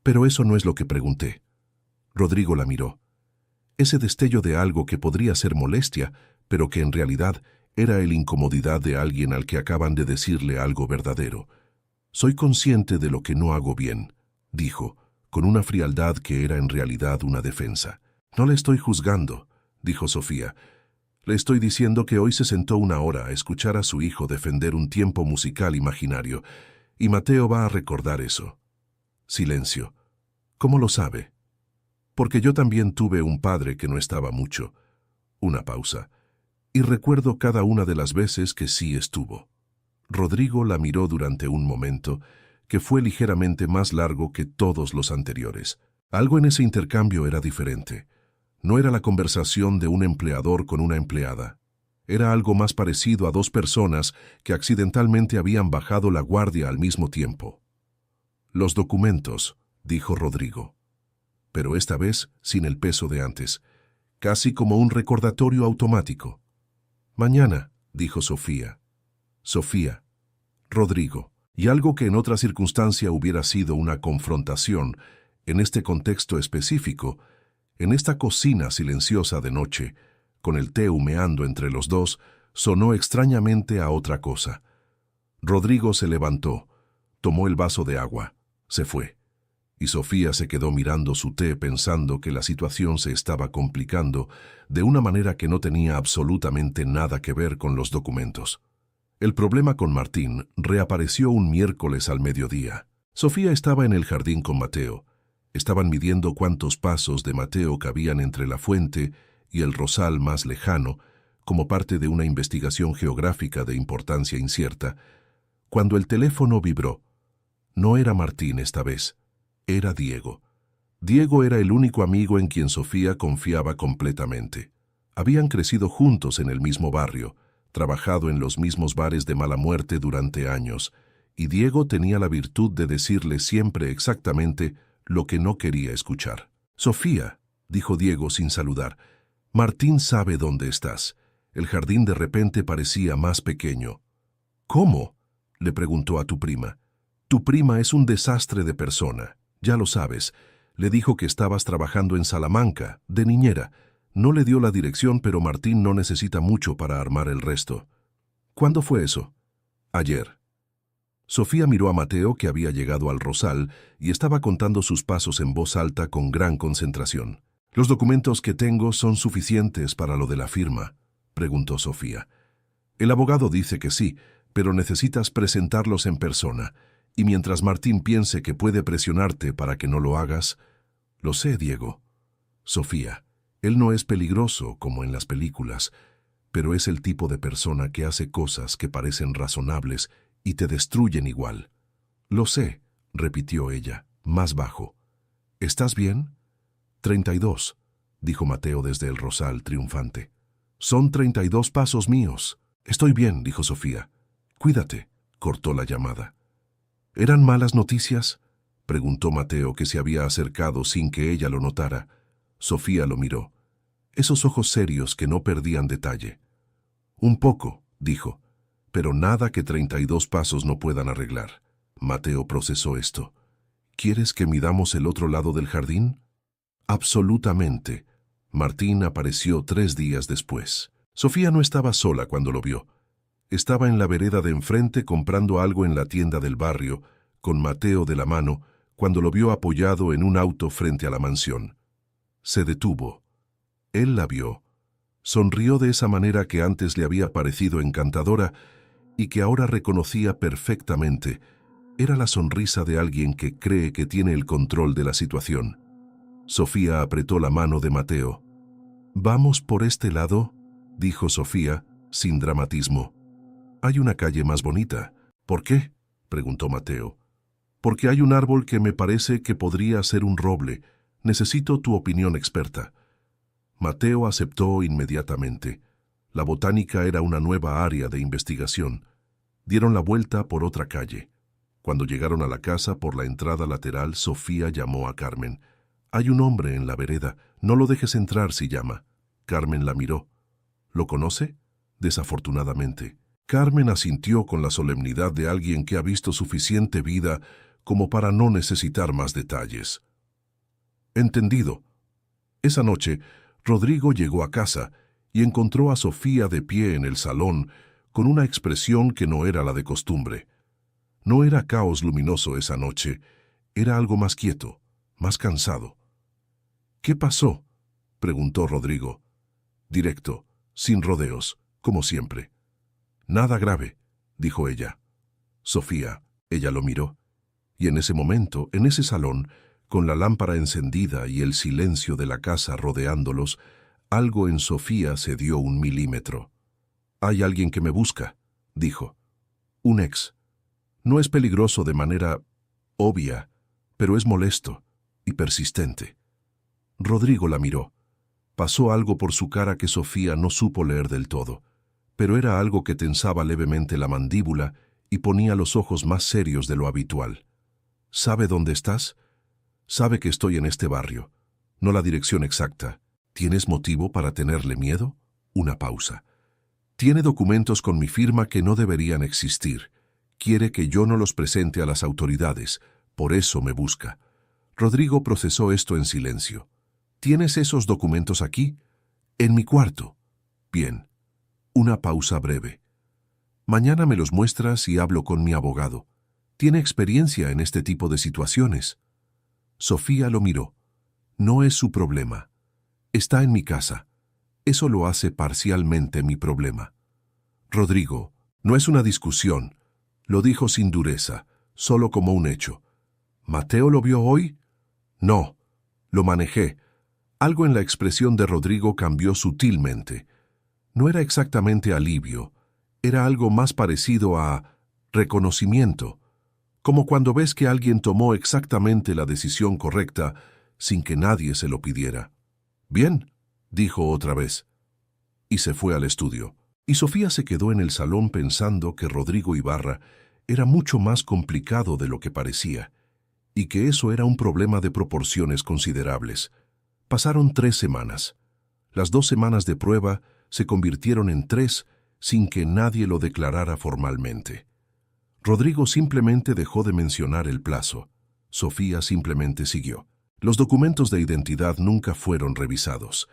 S1: pero eso no es lo que pregunté». Rodrigo la miró. Ese destello de algo que podría ser molestia, pero que en realidad era la incomodidad de alguien al que acaban de decirle algo verdadero. «Soy consciente de lo que no hago bien», dijo, con una frialdad que era en realidad una defensa. «No le estoy juzgando», dijo Sofía. «Le estoy diciendo que hoy se sentó una hora a escuchar a su hijo defender un tiempo musical imaginario, y Mateo va a recordar eso». Silencio. «¿Cómo lo sabe?» «Porque yo también tuve un padre que no estaba mucho». Una pausa. «Y recuerdo cada una de las veces que sí estuvo». Rodrigo la miró durante un momento, que fue ligeramente más largo que todos los anteriores. Algo en ese intercambio era diferente. No era la conversación de un empleador con una empleada. Era algo más parecido a dos personas que accidentalmente habían bajado la guardia al mismo tiempo. «Los documentos», dijo Rodrigo. Pero esta vez sin el peso de antes, casi como un recordatorio automático. «Mañana», dijo Sofía. Sofía. Rodrigo. Y algo que en otra circunstancia hubiera sido una confrontación, en este contexto específico, en esta cocina silenciosa de noche, con el té humeando entre los dos, sonó extrañamente a otra cosa. Rodrigo se levantó, tomó el vaso de agua, se fue. Y Sofía se quedó mirando su té pensando que la situación se estaba complicando de una manera que no tenía absolutamente nada que ver con los documentos. El problema con Martín reapareció un miércoles al mediodía. Sofía estaba en el jardín con Mateo. Estaban midiendo cuántos pasos de Mateo cabían entre la fuente y el rosal más lejano, como parte de una investigación geográfica de importancia incierta, cuando el teléfono vibró. No era Martín esta vez, era Diego. Diego era el único amigo en quien Sofía confiaba completamente. Habían crecido juntos en el mismo barrio, trabajado en los mismos bares de mala muerte durante años, y Diego tenía la virtud de decirle siempre exactamente lo que no quería escuchar. «Sofía», dijo Diego sin saludar, «Martín sabe dónde estás». El jardín de repente parecía más pequeño. «¿Cómo?», le preguntó a tu prima. «Tu prima es un desastre de persona, ya lo sabes. Le dijo que estabas trabajando en Salamanca, de niñera. No le dio la dirección, pero Martín no necesita mucho para armar el resto». «¿Cuándo fue eso?» «Ayer». Sofía miró a Mateo, que había llegado al rosal y estaba contando sus pasos en voz alta con gran concentración. «¿Los documentos que tengo son suficientes para lo de la firma?», preguntó Sofía. «El abogado dice que sí, pero necesitas presentarlos en persona, y mientras Martín piense que puede presionarte para que no lo hagas». «Lo sé, Diego». «Sofía, él no es peligroso como en las películas, pero es el tipo de persona que hace cosas que parecen razonables y te destruyen igual». «Lo sé», repitió ella, más bajo. «¿Estás bien?» 32, dijo Mateo desde el rosal triunfante. «Son 32 pasos míos». «Estoy bien», dijo Sofía. «Cuídate», cortó la llamada. «¿Eran malas noticias?», preguntó Mateo, que se había acercado sin que ella lo notara. Sofía lo miró. Esos ojos serios que no perdían detalle. «Un poco», dijo, «pero nada que 32 pasos no puedan arreglar». Mateo procesó esto. «¿Quieres que midamos el otro lado del jardín?» «Absolutamente». Martín apareció 3 días después. Sofía no estaba sola cuando lo vio. Estaba en la vereda de enfrente comprando algo en la tienda del barrio, con Mateo de la mano, cuando lo vio apoyado en un auto frente a la mansión. Se detuvo. Él la vio. Sonrió de esa manera que antes le había parecido encantadora y que ahora reconocía perfectamente. Era la sonrisa de alguien que cree que tiene el control de la situación. Sofía apretó la mano de Mateo. «¿Vamos por este lado?», dijo Sofía, sin dramatismo. «Hay una calle más bonita». «¿Por qué?», preguntó Mateo. «Porque hay un árbol que me parece que podría ser un roble. Necesito tu opinión experta». Mateo aceptó inmediatamente. La botánica era una nueva área de investigación. Dieron la vuelta por otra calle. Cuando llegaron a la casa por la entrada lateral, Sofía llamó a Carmen. «Hay un hombre en la vereda. No lo dejes entrar si llama». Carmen la miró. «¿Lo conoce?». desafortunadamente. Carmen asintió con la solemnidad de alguien que ha visto suficiente vida como para no necesitar más detalles. Entendido. Esa noche, Rodrigo llegó a casa y encontró a Sofía de pie en el salón con una expresión que no era la de costumbre. No era caos luminoso esa noche, era algo más quieto, más cansado. «¿Qué pasó?», preguntó Rodrigo. Directo, sin rodeos, como siempre. «Nada grave», dijo ella. «Sofía», ella lo miró. Y en ese momento, en ese salón, con la lámpara encendida y el silencio de la casa rodeándolos, algo en Sofía se dio 1 milímetro. «Hay alguien que me busca», dijo. «Un ex. No es peligroso de manera obvia, pero es molesto y persistente». Rodrigo la miró. Pasó algo por su cara que Sofía no supo leer del todo, pero era algo que tensaba levemente la mandíbula y ponía los ojos más serios de lo habitual. «¿Sabe dónde estás? Sabe que estoy en este barrio. No la dirección exacta. ¿Tienes motivo para tenerle miedo?». Una pausa. «Tiene documentos con mi firma que no deberían existir. Quiere que yo no los presente a las autoridades. Por eso me busca». Rodrigo procesó esto en silencio. «¿Tienes esos documentos aquí?». «En mi cuarto». «Bien». Una pausa breve. «Mañana me los muestras y hablo con mi abogado. Tiene experiencia en este tipo de situaciones». Sofía lo miró. «No es su problema. Está en mi casa. Eso lo hace parcialmente mi problema». «Rodrigo, no es una discusión», lo dijo sin dureza, solo como un hecho. «¿Mateo lo vio hoy?». «No, lo manejé». Algo en la expresión de Rodrigo cambió sutilmente. No era exactamente alivio, era algo más parecido a reconocimiento, como cuando ves que alguien tomó exactamente la decisión correcta sin que nadie se lo pidiera. «Bien», dijo otra vez, y se fue al estudio. Y Sofía se quedó en el salón pensando que Rodrigo Ibarra era mucho más complicado de lo que parecía, y que eso era un problema de proporciones considerables. Pasaron 3 semanas. Las 2 semanas de prueba se convirtieron en 3 sin que nadie lo declarara formalmente. Rodrigo simplemente dejó de mencionar el plazo. Sofía simplemente siguió. Los documentos de identidad nunca fueron revisados.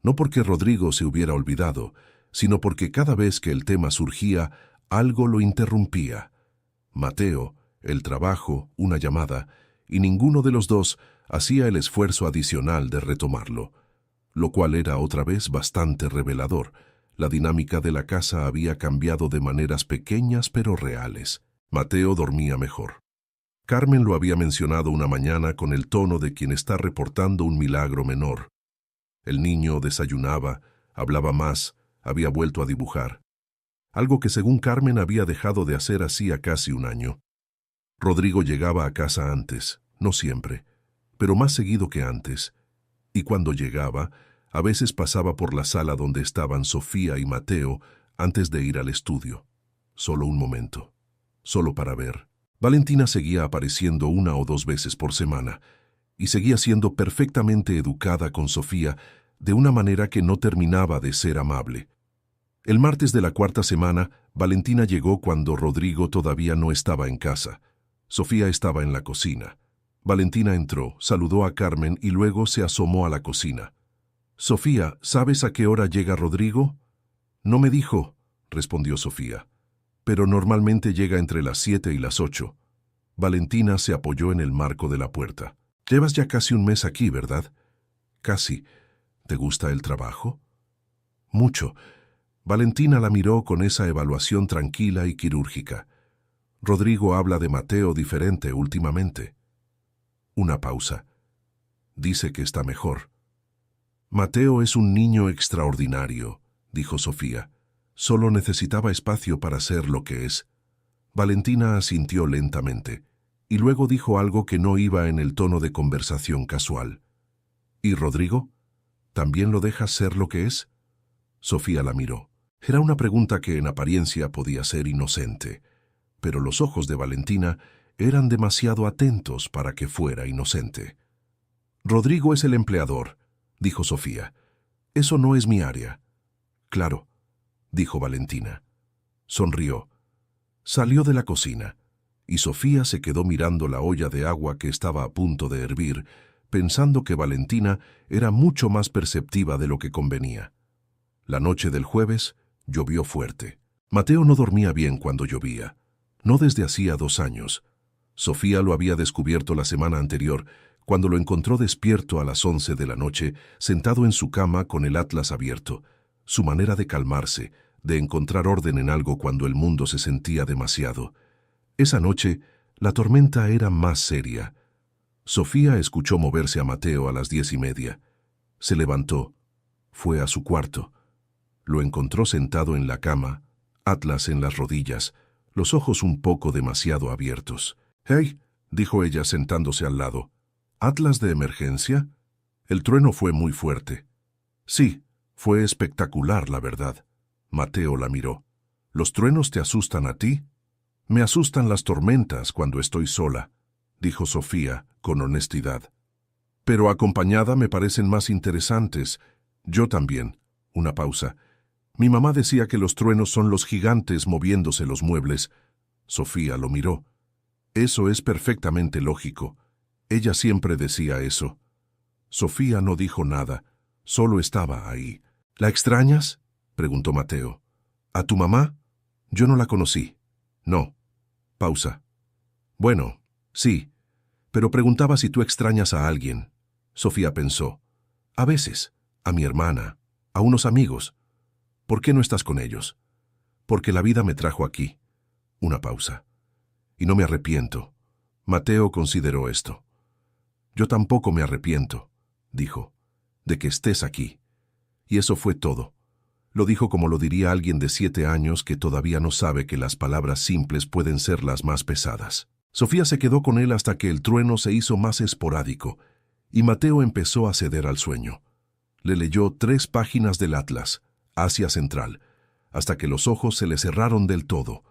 S1: No porque Rodrigo se hubiera olvidado, sino porque cada vez que el tema surgía, algo lo interrumpía. Mateo, el trabajo, una llamada, y ninguno de los dos hacía el esfuerzo adicional de retomarlo, lo cual era otra vez bastante revelador. La dinámica de la casa había cambiado de maneras pequeñas pero reales. Mateo dormía mejor. Carmen lo había mencionado una mañana con el tono de quien está reportando un milagro menor. El niño desayunaba, hablaba más, había vuelto a dibujar. Algo que según Carmen había dejado de hacer hacía casi 1 año. Rodrigo llegaba a casa antes, no siempre, pero más seguido que antes. Y cuando llegaba, a veces pasaba por la sala donde estaban Sofía y Mateo antes de ir al estudio. Solo un momento, solo para ver. Valentina seguía apareciendo 1 o 2 veces por semana y seguía siendo perfectamente educada con Sofía de una manera que no terminaba de ser amable. El martes de la 4ª semana, Valentina llegó cuando Rodrigo todavía no estaba en casa. Sofía estaba en la cocina. Valentina entró, saludó a Carmen y luego se asomó a la cocina. «Sofía, ¿sabes a qué hora llega Rodrigo?». «No me dijo», respondió Sofía. «Pero normalmente llega entre las 7 y las 8. Valentina se apoyó en el marco de la puerta. «Llevas ya casi 1 mes aquí, ¿verdad?». «Casi. ¿Te gusta el trabajo?». «Mucho». Valentina la miró con esa evaluación tranquila y quirúrgica. «Rodrigo habla de Mateo diferente últimamente». Una pausa. «Dice que está mejor». «Mateo es un niño extraordinario», dijo Sofía. «Solo necesitaba espacio para ser lo que es». Valentina asintió lentamente, y luego dijo algo que no iba en el tono de conversación casual. «¿Y Rodrigo? ¿También lo dejas ser lo que es?». Sofía la miró. Era una pregunta que en apariencia podía ser inocente, pero los ojos de Valentina eran demasiado atentos para que fuera inocente. «Rodrigo es el empleador», dijo Sofía. «Eso no es mi área». «Claro». dijo Valentina. Sonrió. Salió de la cocina, y Sofía se quedó mirando la olla de agua que estaba a punto de hervir, pensando que Valentina era mucho más perceptiva de lo que convenía. La noche del jueves llovió fuerte. Mateo no dormía bien cuando llovía, no desde hacía 2 años. Sofía lo había descubierto la semana anterior, cuando lo encontró despierto a las 11 de la noche, sentado en su cama con el atlas abierto. Su manera de calmarse, de encontrar orden en algo cuando el mundo se sentía demasiado. Esa noche, la tormenta era más seria. Sofía escuchó moverse a Mateo a las 10:30. Se levantó. Fue a su cuarto. Lo encontró sentado en la cama, atlas en las rodillas, los ojos un poco demasiado abiertos. «Hey», dijo ella sentándose al lado. «¿Atlas de emergencia?» El trueno fue muy fuerte. «Sí, fue espectacular, la verdad». Mateo la miró. «¿Los truenos te asustan a ti?» «Me asustan las tormentas cuando estoy sola», dijo Sofía con honestidad. «Pero acompañada me parecen más interesantes. Yo también». Una pausa. «Mi mamá decía que los truenos son los gigantes moviéndose los muebles». Sofía lo miró. «Eso es perfectamente lógico. Ella siempre decía eso». Sofía no dijo nada, solo estaba ahí. «¿La extrañas?», preguntó Mateo. «¿A tu mamá? Yo no la conocí». «No». Pausa. «Bueno, sí, pero preguntaba si tú extrañas a alguien». Sofía pensó. «A veces, a mi hermana, a unos amigos». «¿Por qué no estás con ellos?» «Porque la vida me trajo aquí». Una pausa. «Y no me arrepiento». Mateo consideró esto. «Yo tampoco me arrepiento», dijo, «de que estés aquí». Y eso fue todo. Lo dijo como lo diría alguien de 7 años que todavía no sabe que las palabras simples pueden ser las más pesadas. Sofía se quedó con él hasta que el trueno se hizo más esporádico, y Mateo empezó a ceder al sueño. Le leyó 3 páginas del Atlas, Asia Central, hasta que los ojos se le cerraron del todo.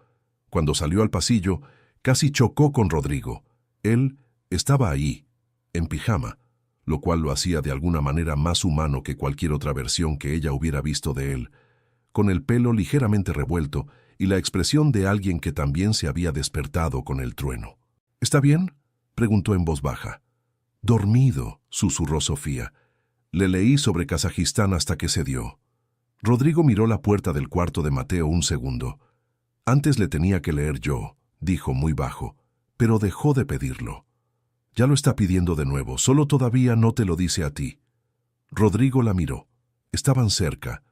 S1: Cuando salió al pasillo, casi chocó con Rodrigo. Él estaba allí, en pijama, lo cual lo hacía de alguna manera más humano que cualquier otra versión que ella hubiera visto de él, con el pelo ligeramente revuelto y la expresión de alguien que también se había despertado con el trueno. «¿Está bien?», preguntó en voz baja. «Dormido», susurró Sofía. «Le leí sobre Kazajistán hasta que cedió». Rodrigo miró la puerta del cuarto de Mateo un segundo. «Antes le tenía que leer yo», dijo muy bajo, pero dejó de pedirlo. «Ya lo está pidiendo de nuevo, solo todavía no te lo dice a ti». Rodrigo la miró. Estaban cerca.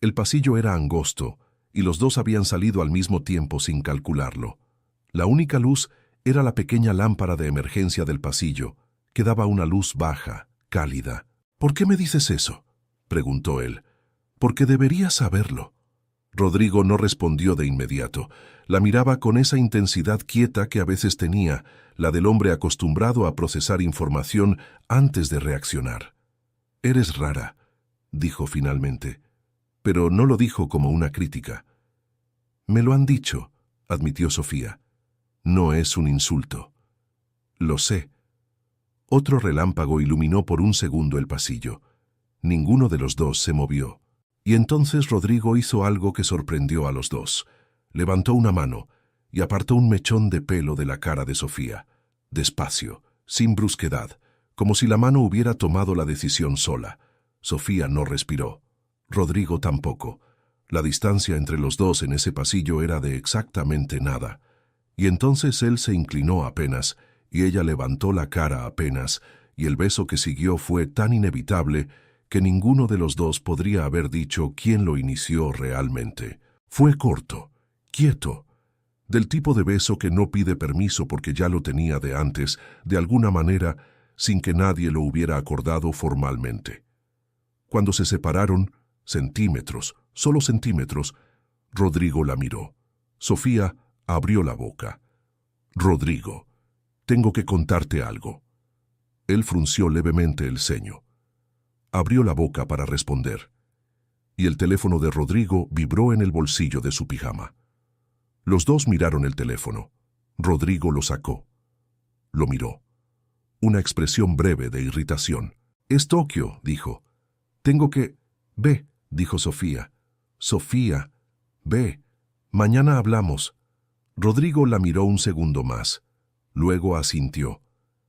S1: El pasillo era angosto, y los dos habían salido al mismo tiempo sin calcularlo. La única luz era la pequeña lámpara de emergencia del pasillo, que daba una luz baja, cálida. «¿Por qué me dices eso?», preguntó él. «Porque deberías saberlo». Rodrigo no respondió de inmediato. La miraba con esa intensidad quieta que a veces tenía, la del hombre acostumbrado a procesar información antes de reaccionar. «Eres rara», dijo finalmente, pero no lo dijo como una crítica. «Me lo han dicho», admitió Sofía. «No es un insulto». «Lo sé». Otro relámpago iluminó por un segundo el pasillo. Ninguno de los dos se movió. Y entonces Rodrigo hizo algo que sorprendió a los dos. Levantó una mano y apartó un mechón de pelo de la cara de Sofía. Despacio, sin brusquedad, como si la mano hubiera tomado la decisión sola. Sofía no respiró. Rodrigo tampoco. La distancia entre los dos en ese pasillo era de exactamente nada. Y entonces él se inclinó apenas, y ella levantó la cara apenas, y el beso que siguió fue tan inevitable que ninguno de los dos podría haber dicho quién lo inició realmente. Fue corto, quieto, del tipo de beso que no pide permiso porque ya lo tenía de antes, de alguna manera, sin que nadie lo hubiera acordado formalmente. Cuando se separaron, centímetros, solo centímetros, Rodrigo la miró. Sofía abrió la boca. «Rodrigo, tengo que contarte algo». Él frunció levemente el ceño. Abrió la boca para responder, y el teléfono de Rodrigo vibró en el bolsillo de su pijama. Los dos miraron el teléfono. Rodrigo lo sacó. Lo miró. Una expresión breve de irritación. «Es Tokio», dijo. «Tengo que...» «Ve», dijo Sofía. «Sofía», Ve, mañana hablamos. Rodrigo la miró un segundo más. Luego asintió.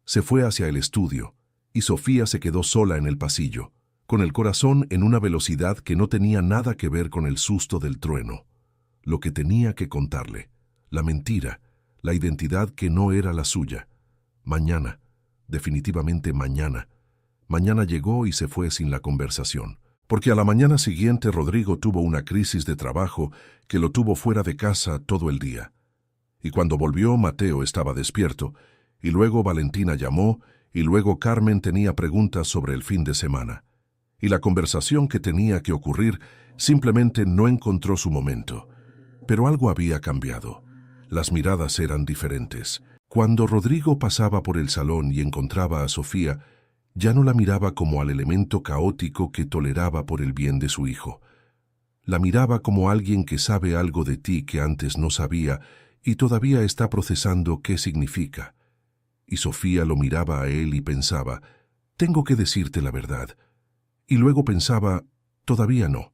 S1: Se fue hacia el estudio, y Sofía se quedó sola en el pasillo, con el corazón en una velocidad que no tenía nada que ver con el susto del trueno. Lo que tenía que contarle, la mentira, la identidad que no era la suya. Mañana, definitivamente mañana. Mañana llegó y se fue sin la conversación, porque a la mañana siguiente Rodrigo tuvo una crisis de trabajo que lo tuvo fuera de casa todo el día. Y cuando volvió, Mateo estaba despierto, y luego Valentina llamó, y luego Carmen tenía preguntas sobre el fin de semana. Y la conversación que tenía que ocurrir simplemente no encontró su momento. Pero algo había cambiado. Las miradas eran diferentes. Cuando Rodrigo pasaba por el salón y encontraba a Sofía, ya no la miraba como al elemento caótico que toleraba por el bien de su hijo. La miraba como alguien que sabe algo de ti que antes no sabía y todavía está procesando qué significa. Y Sofía lo miraba a él y pensaba, tengo que decirte la verdad. Y luego pensaba, todavía no.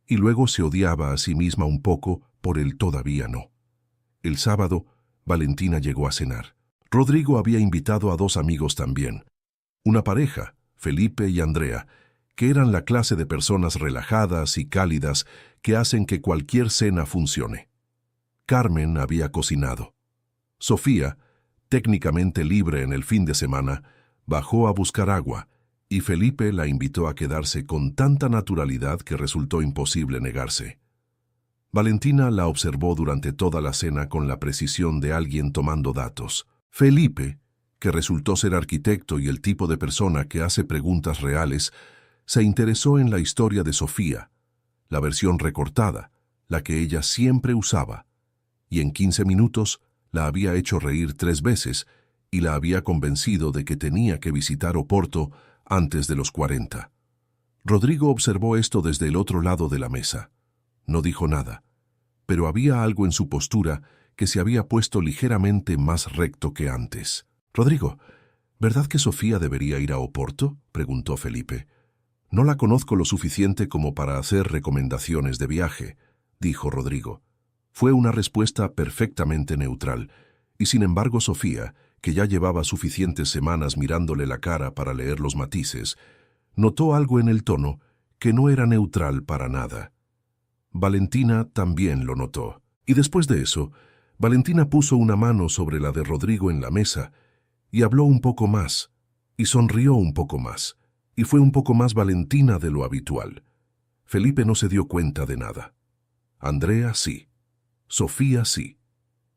S1: Y luego se odiaba a sí misma un poco por el todavía no. El sábado, Valentina llegó a cenar. Rodrigo había invitado a 2 amigos también. Una pareja, Felipe y Andrea, que eran la clase de personas relajadas y cálidas que hacen que cualquier cena funcione. Carmen había cocinado. Sofía, técnicamente libre en el fin de semana, bajó a buscar agua, y Felipe la invitó a quedarse con tanta naturalidad que resultó imposible negarse. Valentina la observó durante toda la cena con la precisión de alguien tomando datos. Felipe, que resultó ser arquitecto y el tipo de persona que hace preguntas reales, se interesó en la historia de Sofía, la versión recortada, la que ella siempre usaba, y en 15 minutos la había hecho reír 3 veces y la había convencido de que tenía que visitar Oporto antes de los 40. Rodrigo observó esto desde el otro lado de la mesa. No dijo nada, pero había algo en su postura que se había puesto ligeramente más recto que antes. «Rodrigo, ¿verdad que Sofía debería ir a Oporto?», preguntó Felipe. «No la conozco lo suficiente como para hacer recomendaciones de viaje», dijo Rodrigo. Fue una respuesta perfectamente neutral, y sin embargo Sofía, que ya llevaba suficientes semanas mirándole la cara para leer los matices, notó algo en el tono que no era neutral para nada. Valentina también lo notó, y después de eso, Valentina puso una mano sobre la de Rodrigo en la mesa y habló un poco más, y sonrió un poco más, y fue un poco más Valentina de lo habitual. Felipe no se dio cuenta de nada. Andrea sí. Sofía sí.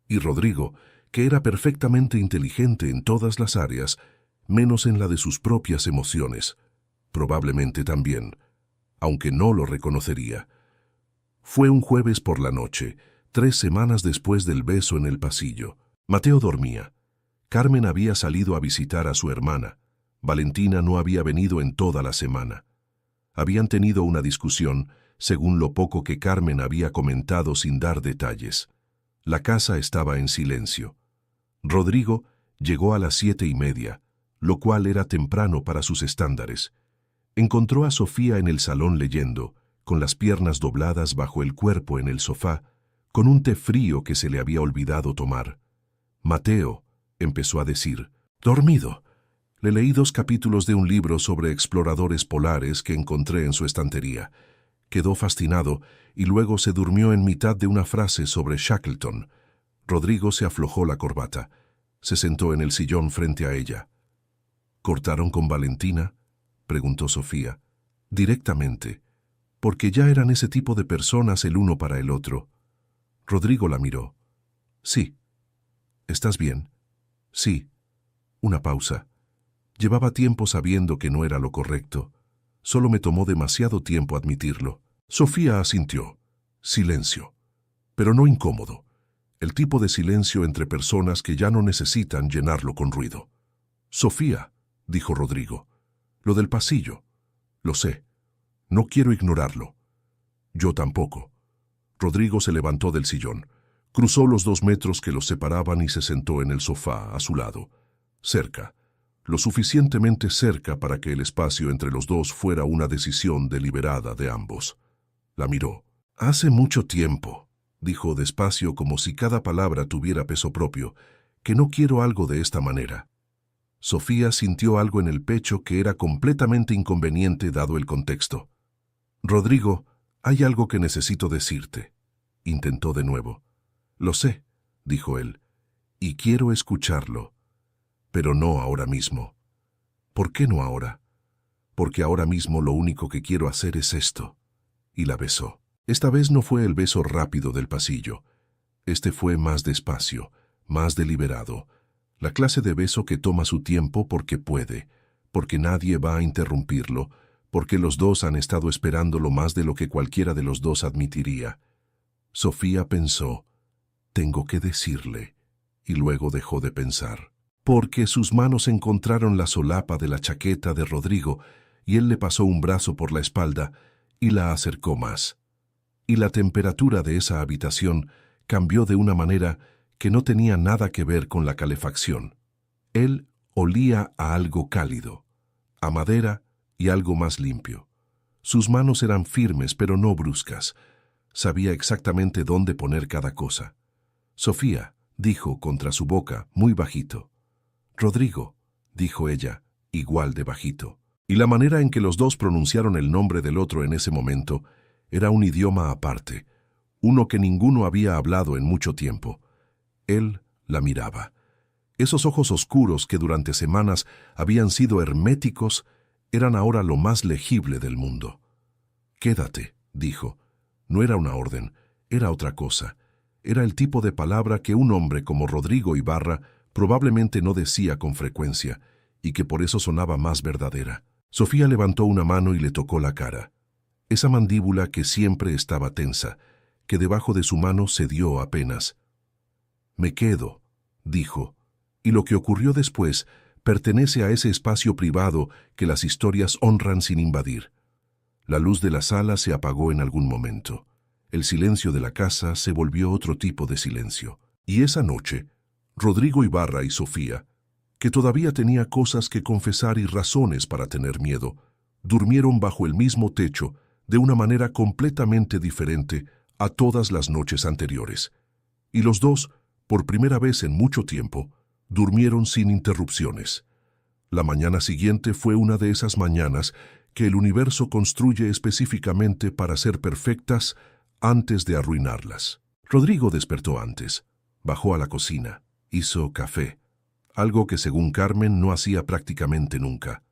S1: Y Rodrigo, que era perfectamente inteligente en todas las áreas, menos en la de sus propias emociones, probablemente también, aunque no lo reconocería. Fue un jueves por la noche, 3 semanas después del beso en el pasillo. Mateo dormía. Carmen había salido a visitar a su hermana. Valentina no había venido en toda la semana. Habían tenido una discusión, según lo poco que Carmen había comentado sin dar detalles. La casa estaba en silencio. Rodrigo llegó a las 7:30, lo cual era temprano para sus estándares. Encontró a Sofía en el salón leyendo, con las piernas dobladas bajo el cuerpo en el sofá, con un té frío que se le había olvidado tomar. «Mateo», empezó a decir, «dormido. Le leí 2 capítulos de un libro sobre exploradores polares que encontré en su estantería. Quedó fascinado y luego se durmió en mitad de una frase sobre Shackleton». Rodrigo se aflojó la corbata. Se sentó en el sillón frente a ella. «¿Cortaron con Valentina?», preguntó Sofía. «Directamente, porque ya eran ese tipo de personas el uno para el otro». Rodrigo la miró. «Sí». «¿Estás bien?». «Sí». Una pausa. Llevaba tiempo sabiendo que no era lo correcto. Solo me tomó demasiado tiempo admitirlo. Sofía asintió. Silencio. Pero no incómodo. El tipo de silencio entre personas que ya no necesitan llenarlo con ruido. «Sofía», dijo Rodrigo. «Lo del pasillo. Lo sé. No quiero ignorarlo». «Yo tampoco». Rodrigo se levantó del sillón. Cruzó los 2 metros que los separaban y se sentó en el sofá a su lado. Cerca. Lo suficientemente cerca para que el espacio entre los dos fuera una decisión deliberada de ambos. La miró. Hace mucho tiempo, dijo despacio como si cada palabra tuviera peso propio, que no quiero algo de esta manera. Sofía sintió algo en el pecho que era completamente inconveniente dado el contexto. Rodrigo, hay algo que necesito decirte. Intentó de nuevo. Lo sé, dijo él, y quiero escucharlo, pero no ahora mismo. ¿Por qué no ahora? Porque ahora mismo lo único que quiero hacer es esto. Y la besó. Esta vez no fue el beso rápido del pasillo. Este fue más despacio, más deliberado. La clase de beso que toma su tiempo porque puede, porque nadie va a interrumpirlo, porque los dos han estado esperándolo más de lo que cualquiera de los dos admitiría. Sofía pensó, tengo que decirle, y luego dejó de pensar. Porque sus manos encontraron la solapa de la chaqueta de Rodrigo, y él le pasó un brazo por la espalda y la acercó más. Y la temperatura de esa habitación cambió de una manera que no tenía nada que ver con la calefacción. Él olía a algo cálido, a madera y algo más limpio. Sus manos eran firmes pero no bruscas. Sabía exactamente dónde poner cada cosa. Sofía, dijo contra su boca, muy bajito. Rodrigo, dijo ella, igual de bajito. Y la manera en que los dos pronunciaron el nombre del otro en ese momento era un idioma aparte, uno que ninguno había hablado en mucho tiempo. Él la miraba. Esos ojos oscuros que durante semanas habían sido herméticos eran ahora lo más legible del mundo. Quédate, dijo. No era una orden, era otra cosa. Era el tipo de palabra que un hombre como Rodrigo Ibarra probablemente no decía con frecuencia, y que por eso sonaba más verdadera. Sofía levantó una mano y le tocó la cara. Esa mandíbula que siempre estaba tensa, que debajo de su mano cedió apenas. Me quedo, dijo, y lo que ocurrió después pertenece a ese espacio privado que las historias honran sin invadir. La luz de la sala se apagó en algún momento. El silencio de la casa se volvió otro tipo de silencio. Y esa noche, Rodrigo Ibarra y Sofía, que todavía tenía cosas que confesar y razones para tener miedo, durmieron bajo el mismo techo de una manera completamente diferente a todas las noches anteriores. Y los dos, por primera vez en mucho tiempo, durmieron sin interrupciones. La mañana siguiente fue una de esas mañanas que el universo construye específicamente para ser perfectas antes de arruinarlas. Rodrigo despertó antes, bajó a la cocina, hizo café, algo que según Carmen no hacía prácticamente nunca.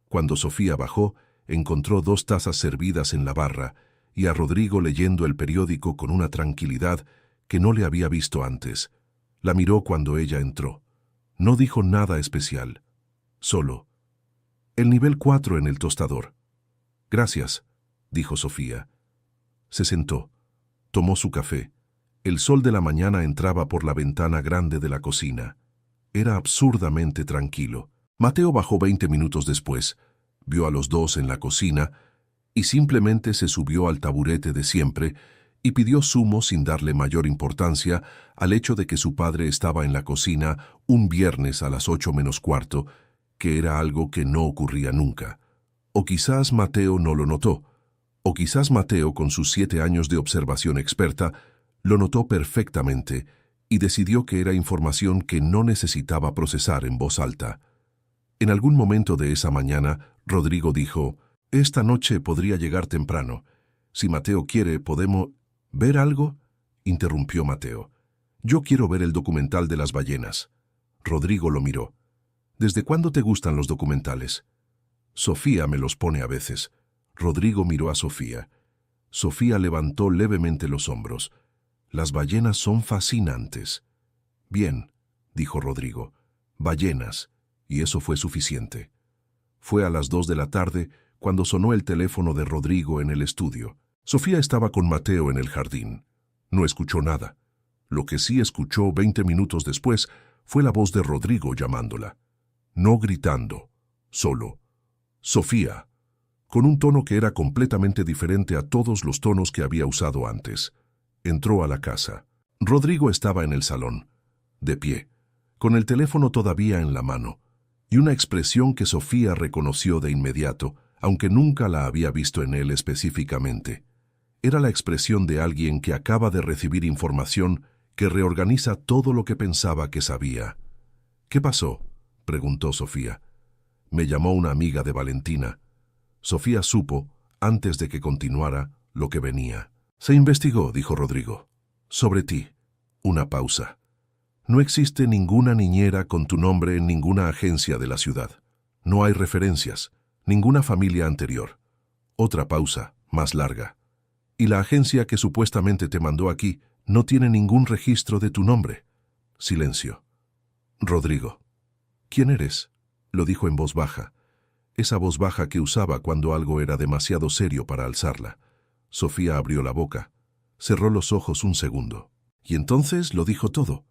S1: Cuando Sofía bajó, encontró 2 tazas servidas en la barra y a Rodrigo leyendo el periódico con una tranquilidad que no le había visto antes. La miró cuando ella entró. No dijo nada especial, solo: el nivel 4 en el tostador. Gracias, dijo Sofía. Se sentó, tomó su café. El sol de la mañana entraba por la ventana grande de la cocina. Era absurdamente tranquilo. Mateo bajó 20 minutos después, vio a los dos en la cocina y simplemente se subió al taburete de siempre y pidió zumo sin darle mayor importancia al hecho de que su padre estaba en la cocina un viernes a las 8 menos cuarto, que era algo que no ocurría nunca. O quizás Mateo no lo notó, o quizás Mateo, con sus 7 años de observación experta, lo notó perfectamente y decidió que era información que no necesitaba procesar en voz alta. En algún momento de esa mañana, Rodrigo dijo: «Esta noche podría llegar temprano. Si Mateo quiere, ¿podemos ver algo?», interrumpió Mateo. «Yo quiero ver el documental de las ballenas». Rodrigo lo miró. «¿Desde cuándo te gustan los documentales?». «Sofía me los pone a veces». Rodrigo miró a Sofía. Sofía levantó levemente los hombros. «Las ballenas son fascinantes». «Bien», dijo Rodrigo. «Ballenas». Y eso fue suficiente. Fue a las 2 de la tarde cuando sonó el teléfono de Rodrigo en el estudio. Sofía estaba con Mateo en el jardín. No escuchó nada. Lo que sí escuchó 20 minutos después fue la voz de Rodrigo llamándola. No gritando, solo: «Sofía», con un tono que era completamente diferente a todos los tonos que había usado antes. Entró a la casa. Rodrigo estaba en el salón, de pie, con el teléfono todavía en la mano, y una expresión que Sofía reconoció de inmediato, aunque nunca la había visto en él específicamente. Era la expresión de alguien que acaba de recibir información que reorganiza todo lo que pensaba que sabía. «¿Qué pasó?», preguntó Sofía. «Me llamó una amiga de Valentina». Sofía supo, antes de que continuara, lo que venía. «Se investigó», dijo Rodrigo. «Sobre ti». Una pausa. «No existe ninguna niñera con tu nombre en ninguna agencia de la ciudad. No hay referencias, ninguna familia anterior». Otra pausa, más larga. «Y la agencia que supuestamente te mandó aquí no tiene ningún registro de tu nombre». Silencio. «Rodrigo». «¿Quién eres?», lo dijo en voz baja. Esa voz baja que usaba cuando algo era demasiado serio para alzarla. Sofía abrió la boca, cerró los ojos un segundo. Y entonces lo dijo todo.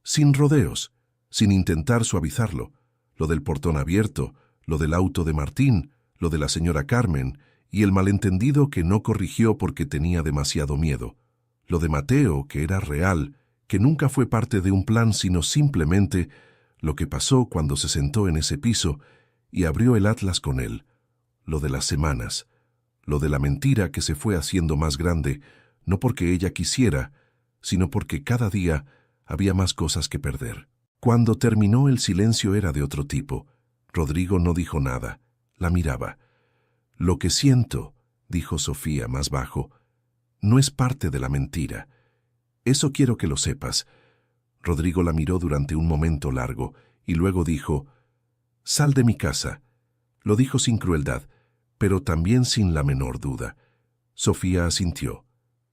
S1: Sin rodeos, sin intentar suavizarlo. Lo del portón abierto, lo del auto de Martín, lo de la señora Carmen, y el malentendido que no corrigió porque tenía demasiado miedo. Lo de Mateo, que era real, que nunca fue parte de un plan, sino simplemente lo que pasó cuando se sentó en ese piso y abrió el atlas con él. Lo de las semanas, lo de la mentira que se fue haciendo más grande, no porque ella quisiera, sino porque cada día había más cosas que perder. Cuando terminó, el silencio era de otro tipo. Rodrigo no dijo nada, la miraba. «Lo que siento», dijo Sofía más bajo, «no es parte de la mentira. Eso quiero que lo sepas». Rodrigo la miró durante un momento largo y luego dijo: «Sal de mi casa». Lo dijo sin crueldad, pero también sin la menor duda. Sofía asintió.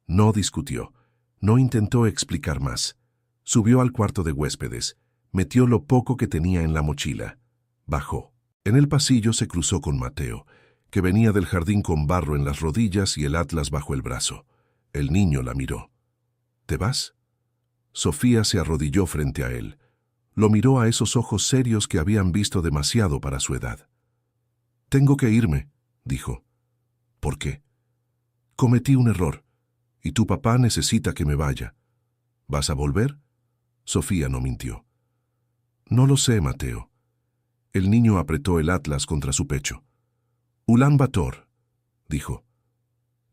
S1: No discutió. No intentó explicar más. Subió al cuarto de huéspedes. Metió lo poco que tenía en la mochila. Bajó. En el pasillo se cruzó con Mateo, que venía del jardín con barro en las rodillas y el atlas bajo el brazo. El niño la miró. «¿Te vas?». Sofía se arrodilló frente a él. Lo miró a esos ojos serios que habían visto demasiado para su edad. «Tengo que irme», dijo. «¿Por qué?». «Cometí un error, y tu papá necesita que me vaya». «¿Vas a volver?». Sofía no mintió. «No lo sé, Mateo». El niño apretó el atlas contra su pecho. «Ulan Bator», dijo.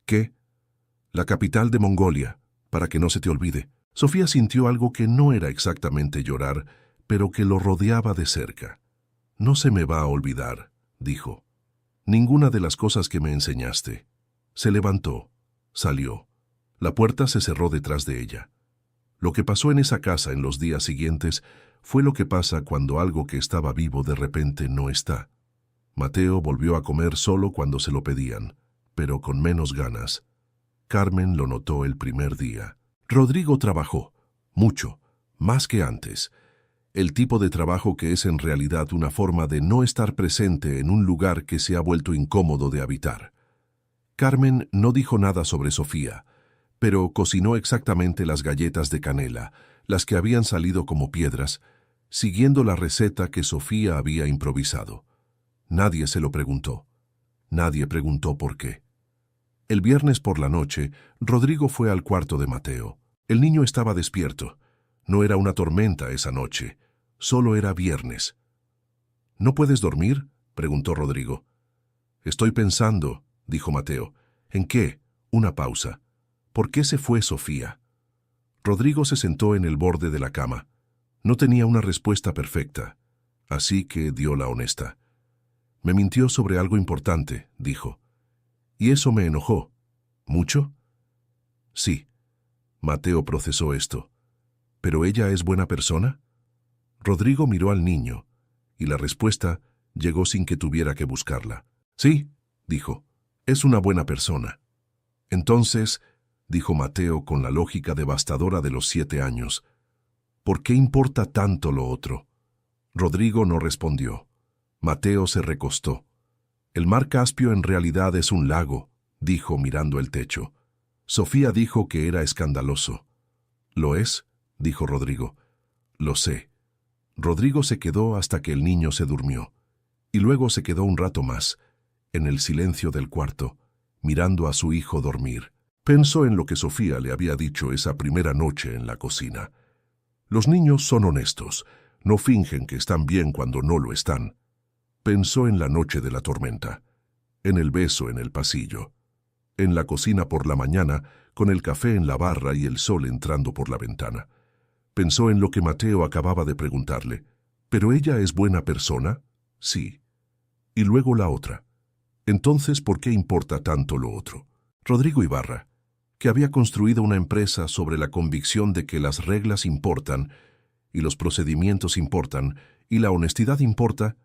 S1: «¿Qué?». «La capital de Mongolia, para que no se te olvide». Sofía sintió algo que no era exactamente llorar, pero que lo rodeaba de cerca. «No se me va a olvidar», dijo. «Ninguna de las cosas que me enseñaste». Se levantó, salió. La puerta se cerró detrás de ella. Lo que pasó en esa casa en los días siguientes fue lo que pasa cuando algo que estaba vivo de repente no está. Mateo volvió a comer solo cuando se lo pedían, pero con menos ganas. Carmen lo notó el primer día. Rodrigo trabajó, mucho, más que antes. El tipo de trabajo que es en realidad una forma de no estar presente en un lugar que se ha vuelto incómodo de habitar. Carmen no dijo nada sobre Sofía, pero cocinó exactamente las galletas de canela, las que habían salido como piedras, siguiendo la receta que Sofía había improvisado. Nadie se lo preguntó. Nadie preguntó por qué. El viernes por la noche, Rodrigo fue al cuarto de Mateo. El niño estaba despierto. No era una tormenta esa noche. Solo era viernes. «¿No puedes dormir?», preguntó Rodrigo. «Estoy pensando», dijo Mateo. «¿En qué?». Una pausa. «¿Por qué se fue Sofía?». Rodrigo se sentó en el borde de la cama. No tenía una respuesta perfecta, así que dio la honesta. «Me mintió sobre algo importante», dijo. «Y eso me enojó». «¿Mucho?». «Sí». Mateo procesó esto. «¿Pero ella es buena persona?». Rodrigo miró al niño, y la respuesta llegó sin que tuviera que buscarla. «Sí», dijo, «es una buena persona». «Entonces», dijo Mateo con la lógica devastadora de los 7 años, «¿por qué importa tanto lo otro?». Rodrigo no respondió. Mateo se recostó. «El mar Caspio en realidad es un lago», dijo mirando el techo. Sofía dijo que era escandaloso. «¿Lo es?», dijo Rodrigo. «Lo sé». Rodrigo se quedó hasta que el niño se durmió, y luego se quedó un rato más, en el silencio del cuarto, mirando a su hijo dormir. Pensó en lo que Sofía le había dicho esa primera noche en la cocina. Los niños son honestos, no fingen que están bien cuando no lo están. Pensó en la noche de la tormenta, en el beso en el pasillo. en la cocina por la mañana, con el café en la barra y el sol entrando por la ventana. Pensó en lo que Mateo acababa de preguntarle. ¿Pero ella es buena persona? Sí. Y luego la otra. Entonces, ¿por qué importa tanto lo otro? Rodrigo Ibarra, que había construido una empresa sobre la convicción de que las reglas importan, y los procedimientos importan, y la honestidad importa,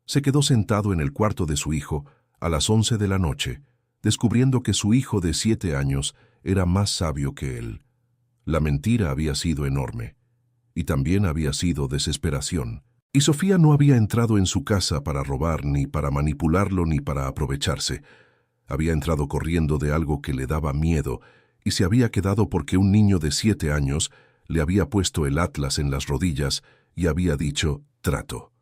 S1: se quedó sentado en el cuarto de su hijo a las 11 de la noche, descubriendo que su hijo de 7 años era más sabio que él. La mentira había sido enorme, y también había sido desesperación. Y Sofía no había entrado en su casa para robar, ni para manipularlo, ni para aprovecharse. Había entrado corriendo de algo que le daba miedo, y se había quedado porque un niño de 7 años le había puesto el atlas en las rodillas y había dicho, trato.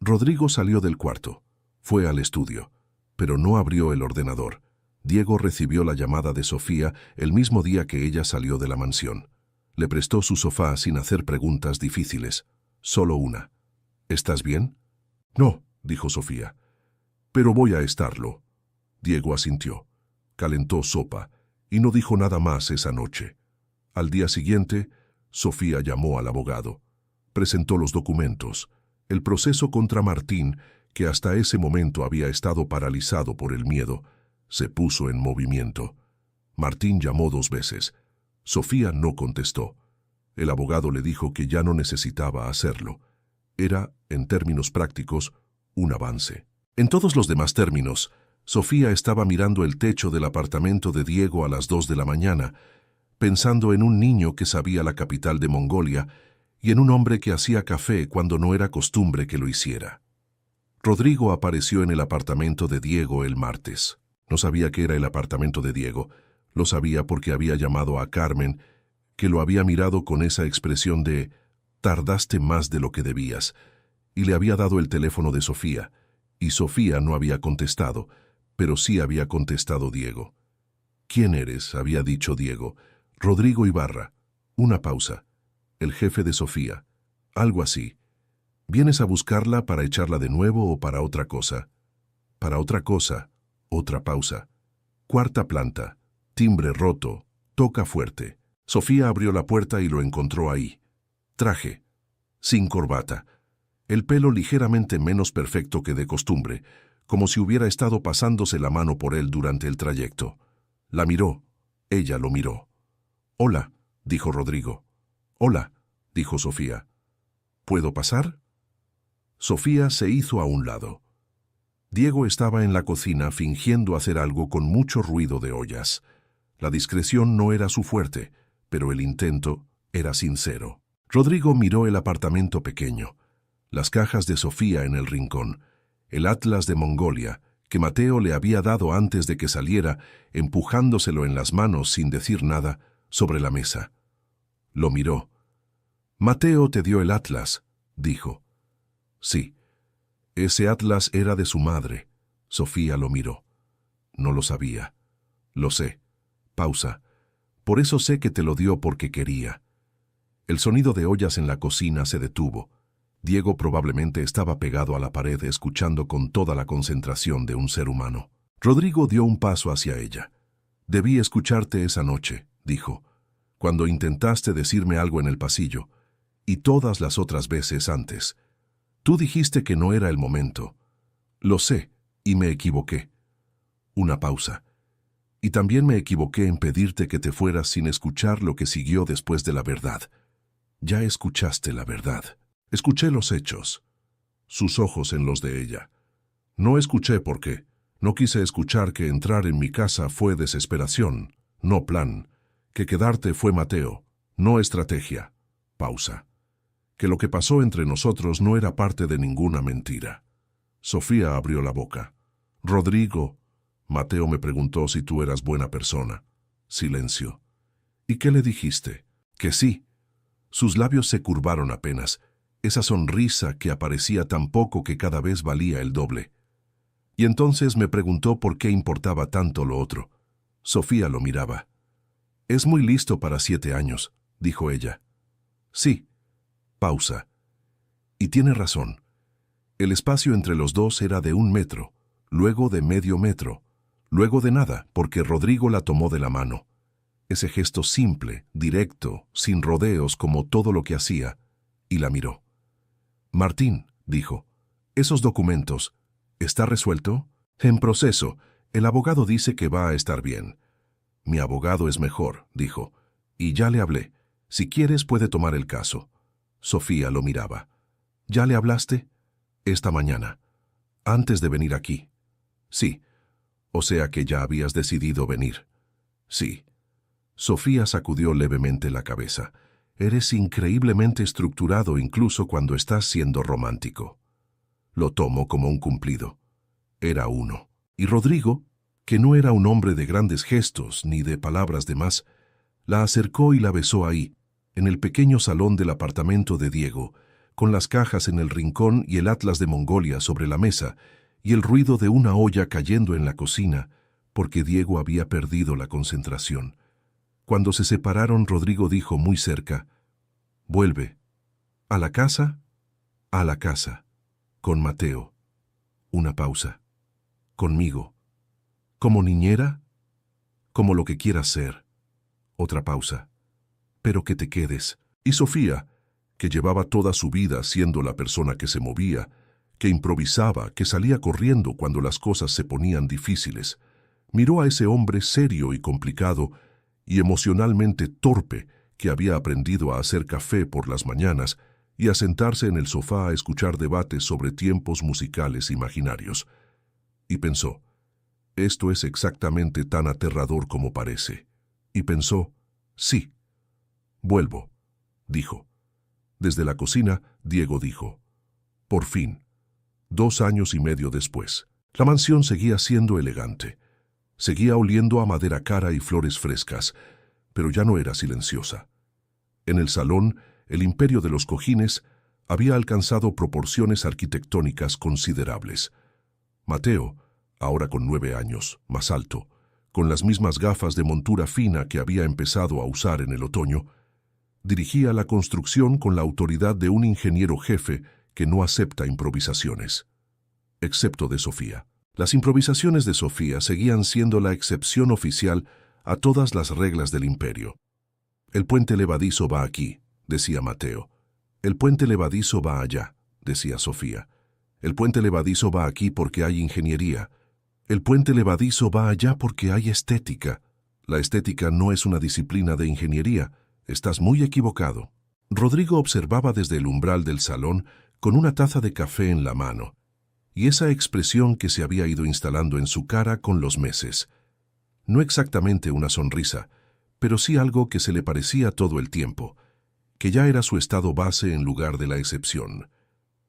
S1: Rodrigo salió del cuarto. Fue al estudio, pero no abrió el ordenador. Diego recibió la llamada de Sofía el mismo día que ella salió de la mansión. Le prestó su sofá sin hacer preguntas difíciles. Solo una. ¿Estás bien? No, dijo Sofía. Pero voy a estarlo. Diego asintió. Calentó sopa y no dijo nada más esa noche. Al día siguiente, Sofía llamó al abogado. Presentó los documentos. El proceso contra Martín, que hasta ese momento había estado paralizado por el miedo, se puso en movimiento. Martín llamó 2 veces. Sofía no contestó. El abogado le dijo que ya no necesitaba hacerlo. Era, en términos prácticos, un avance. En todos los demás términos, Sofía estaba mirando el techo del apartamento de Diego a las 2 de la mañana, pensando en un niño que sabía la capital de Mongolia y en un hombre que hacía café cuando no era costumbre que lo hiciera. Rodrigo apareció en el apartamento de Diego el martes. No sabía que era el apartamento de Diego. Lo sabía porque había llamado a Carmen, que lo había mirado con esa expresión de «tardaste más de lo que debías», y le había dado el teléfono de Sofía, y Sofía no había contestado, pero sí había contestado Diego. «¿Quién eres?», había dicho Diego. «Rodrigo Ibarra». Una pausa. «El jefe de Sofía». Algo así. «¿Vienes a buscarla para echarla de nuevo o para otra cosa?» «Para otra cosa». Otra pausa. «Cuarta planta. Timbre roto. Toca fuerte». Sofía abrió la puerta y lo encontró ahí. Traje. Sin corbata. El pelo ligeramente menos perfecto que de costumbre, como si hubiera estado pasándose la mano por él durante el trayecto. La miró. Ella lo miró. «Hola», dijo Rodrigo. «Hola», dijo Sofía. «¿Puedo pasar?» Sofía se hizo a un lado. Diego estaba en la cocina fingiendo hacer algo con mucho ruido de ollas. La discreción no era su fuerte, pero el intento era sincero. Rodrigo miró el apartamento pequeño, las cajas de Sofía en el rincón, el atlas de Mongolia, que Mateo le había dado antes de que saliera, empujándoselo en las manos sin decir nada, sobre la mesa. Lo miró. «Mateo te dio el atlas», dijo. «Sí». Ese atlas era de su madre. Sofía lo miró. «No lo sabía». «Lo sé». Pausa. «Por eso sé que te lo dio porque quería». El sonido de ollas en la cocina se detuvo. Diego probablemente estaba pegado a la pared escuchando con toda la concentración de un ser humano. Rodrigo dio un paso hacia ella. «Debí escucharte esa noche», dijo, «cuando intentaste decirme algo en el pasillo, y todas las otras veces antes. Tú dijiste que no era el momento. Lo sé, y me equivoqué». Una pausa. «Y también me equivoqué en pedirte que te fueras sin escuchar lo que siguió después de la verdad». «Ya escuchaste la verdad». «Escuché los hechos». Sus ojos en los de ella. «No escuché porque no quise escuchar que entrar en mi casa fue desesperación, no plan, que quedarte fue Mateo, no estrategia». Pausa. «Que lo que pasó entre nosotros no era parte de ninguna mentira». Sofía abrió la boca. «Rodrigo, Mateo me preguntó si tú eras buena persona». Silencio. «¿Y qué le dijiste?» «Que sí». Sus labios se curvaron apenas, esa sonrisa que aparecía tan poco que cada vez valía el doble. Y entonces me preguntó por qué importaba tanto lo otro. Sofía lo miraba. «Es muy listo para 7 años», dijo ella. «Sí». Pausa. «Y tiene razón. El espacio entre los dos era de 1 metro, luego de medio metro, Luego de nada, porque Rodrigo la tomó de la mano. Ese gesto simple, directo, sin rodeos como todo lo que hacía, y la miró. «Martín», dijo, «esos documentos, ¿está resuelto?» «En proceso. El abogado dice que va a estar bien». «Mi abogado es mejor», dijo, «y ya le hablé. Si quieres puede tomar el caso». Sofía lo miraba. «¿Ya le hablaste?» «Esta mañana. Antes de venir aquí». «Sí. O sea que ya habías decidido venir». «Sí». Sofía sacudió levemente la cabeza. «Eres increíblemente estructurado incluso cuando estás siendo romántico». Lo tomo como un cumplido. Era uno. Y Rodrigo, que no era un hombre de grandes gestos ni de palabras de más, la acercó y la besó ahí, en el pequeño salón del apartamento de Diego, con las cajas en el rincón y el atlas de Mongolia sobre la mesa, y el ruido de una olla cayendo en la cocina, porque Diego había perdido la concentración. Cuando se separaron, Rodrigo dijo muy cerca, «Vuelve. ¿A la casa?» «A la casa. Con Mateo». Una pausa. «¿Conmigo? ¿Como niñera?» «Como lo que quieras ser». Otra pausa. «Pero que te quedes». Y Sofía, que llevaba toda su vida siendo la persona que se movía, que improvisaba, que salía corriendo cuando las cosas se ponían difíciles, miró a ese hombre serio y complicado y emocionalmente torpe que había aprendido a hacer café por las mañanas y a sentarse en el sofá a escuchar debates sobre tiempos musicales imaginarios. Y pensó, esto es exactamente tan aterrador como parece. Y pensó, sí. Vuelvo, dijo. Desde la cocina, Diego dijo, por fin. 2 años y medio después, la mansión seguía siendo elegante. Seguía oliendo a madera cara y flores frescas, pero ya no era silenciosa. En el salón, el imperio de los cojines había alcanzado proporciones arquitectónicas considerables. Mateo, ahora con 9 años, más alto, con las mismas gafas de montura fina que había empezado a usar en el otoño, dirigía la construcción con la autoridad de un ingeniero jefe que no acepta improvisaciones. Excepto de Sofía. Las improvisaciones de Sofía seguían siendo la excepción oficial a todas las reglas del imperio. El puente levadizo va aquí, decía Mateo. El puente levadizo va allá, decía Sofía. El puente levadizo va aquí porque hay ingeniería. El puente levadizo va allá porque hay estética. La estética no es una disciplina de ingeniería. Estás muy equivocado. Rodrigo observaba desde el umbral del salón con una taza de café en la mano, y esa expresión que se había ido instalando en su cara con los meses. No exactamente una sonrisa, pero sí algo que se le parecía todo el tiempo, que ya era su estado base en lugar de la excepción.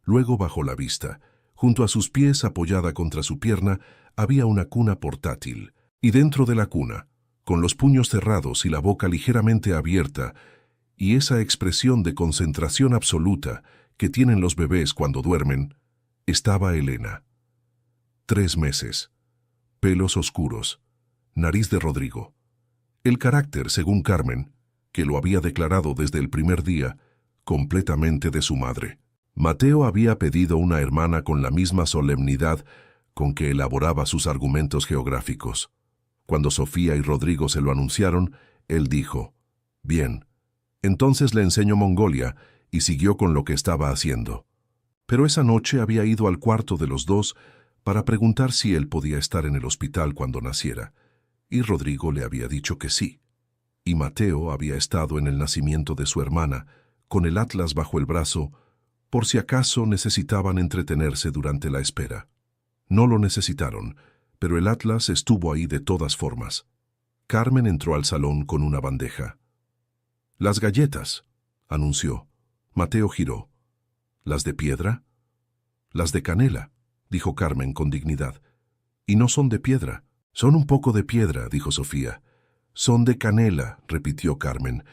S1: Luego bajó la vista. Junto a sus pies, apoyada contra su pierna, había una cuna portátil, y dentro de la cuna, con los puños cerrados y la boca ligeramente abierta, y esa expresión de concentración absoluta que tienen los bebés cuando duermen, estaba Elena. 3 meses. Pelos oscuros. Nariz de Rodrigo. El carácter, según Carmen, que lo había declarado desde el primer día, completamente de su madre. Mateo había pedido una hermana con la misma solemnidad con que elaboraba sus argumentos geográficos. Cuando Sofía y Rodrigo se lo anunciaron, él dijo, «Bien, entonces le enseño Mongolia», y siguió con lo que estaba haciendo. Pero esa noche había ido al cuarto de los dos para preguntar si él podía estar en el hospital cuando naciera, y Rodrigo le había dicho que sí. Y Mateo había estado en el nacimiento de su hermana, con el atlas bajo el brazo, por si acaso necesitaban entretenerse durante la espera. No lo necesitaron, pero el atlas estuvo ahí de todas formas. Carmen entró al salón con una bandeja. «Las galletas», anunció. Mateo giró. «¿Las de piedra?» «Las de canela», dijo Carmen con dignidad. «Y no son de piedra». «Son un poco de piedra», dijo Sofía. «Son de canela», repitió Carmen.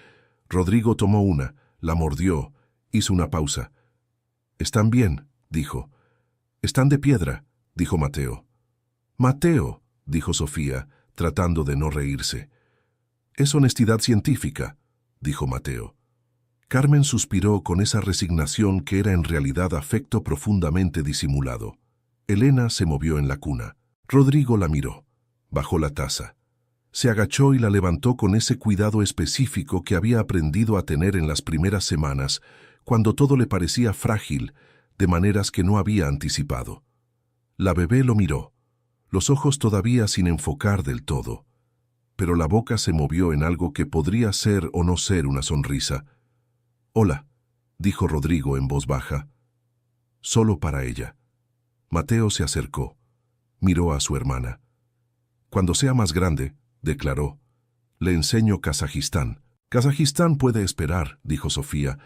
S1: Rodrigo tomó una, la mordió, hizo una pausa. «Están bien», dijo. «Están de piedra», dijo Mateo. «Mateo», dijo Sofía, tratando de no reírse. «Es honestidad científica», dijo Mateo. Carmen suspiró con esa resignación que era en realidad afecto profundamente disimulado. Elena se movió en la cuna. Rodrigo la miró. Bajó la taza. Se agachó y la levantó con ese cuidado específico que había aprendido a tener en las primeras semanas, cuando todo le parecía frágil, de maneras que no había anticipado. La bebé lo miró, los ojos todavía sin enfocar del todo, pero la boca se movió en algo que podría ser o no ser una sonrisa. «Hola», dijo Rodrigo en voz baja. Solo para ella. Mateo se acercó. Miró a su hermana. «Cuando sea más grande», declaró, «le enseño Kazajistán». «Kazajistán puede esperar», dijo Sofía.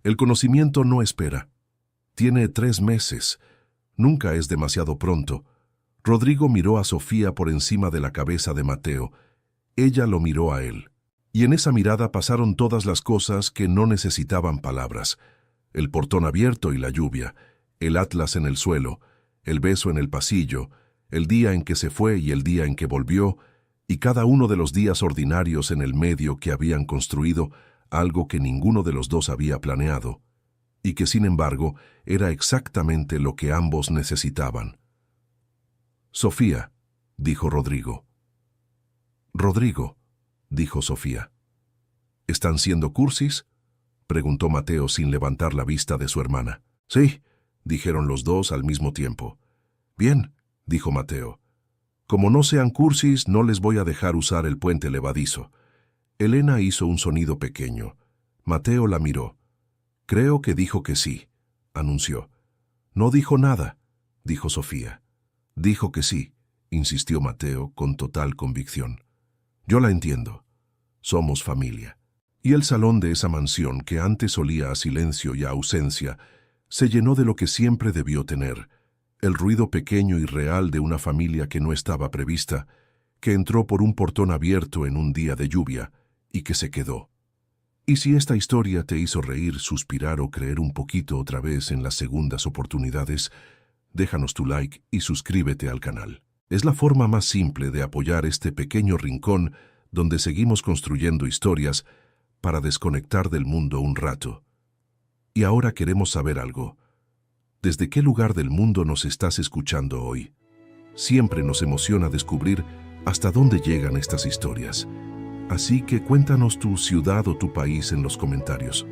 S1: «El conocimiento no espera. Tiene 3 meses. Nunca es demasiado pronto». Rodrigo miró a Sofía por encima de la cabeza de Mateo. Ella lo miró a él. Y en esa mirada pasaron todas las cosas que no necesitaban palabras. El portón abierto y la lluvia, el atlas en el suelo, el beso en el pasillo, el día en que se fue y el día en que volvió, y cada uno de los días ordinarios en el medio que habían construido, algo que ninguno de los dos había planeado, y que sin embargo era exactamente lo que ambos necesitaban. «Sofía», dijo Rodrigo. «Rodrigo», dijo Sofía. «¿Están siendo cursis?», preguntó Mateo sin levantar la vista de su hermana. «Sí», dijeron los dos al mismo tiempo. «Bien», dijo Mateo. «Como no sean cursis, no les voy a dejar usar el puente levadizo». Elena hizo un sonido pequeño. Mateo la miró. «Creo que dijo que sí», anunció. «No dijo nada», dijo Sofía. «Dijo que sí», insistió Mateo con total convicción. «Yo la entiendo. Somos familia». Y el salón de esa mansión, que antes olía a silencio y a ausencia, se llenó de lo que siempre debió tener, el ruido pequeño y real de una familia que no estaba prevista, que entró por un portón abierto en un día de lluvia y que se quedó. Y si esta historia te hizo reír, suspirar o creer un poquito otra vez en las segundas oportunidades, déjanos tu like y suscríbete al canal. Es la forma más simple de apoyar este pequeño rincón donde seguimos construyendo historias para desconectar del mundo un rato. Y ahora queremos saber algo. ¿Desde qué lugar del mundo nos estás escuchando hoy? Siempre nos emociona descubrir hasta dónde llegan estas historias. Así que cuéntanos tu ciudad o tu país en los comentarios.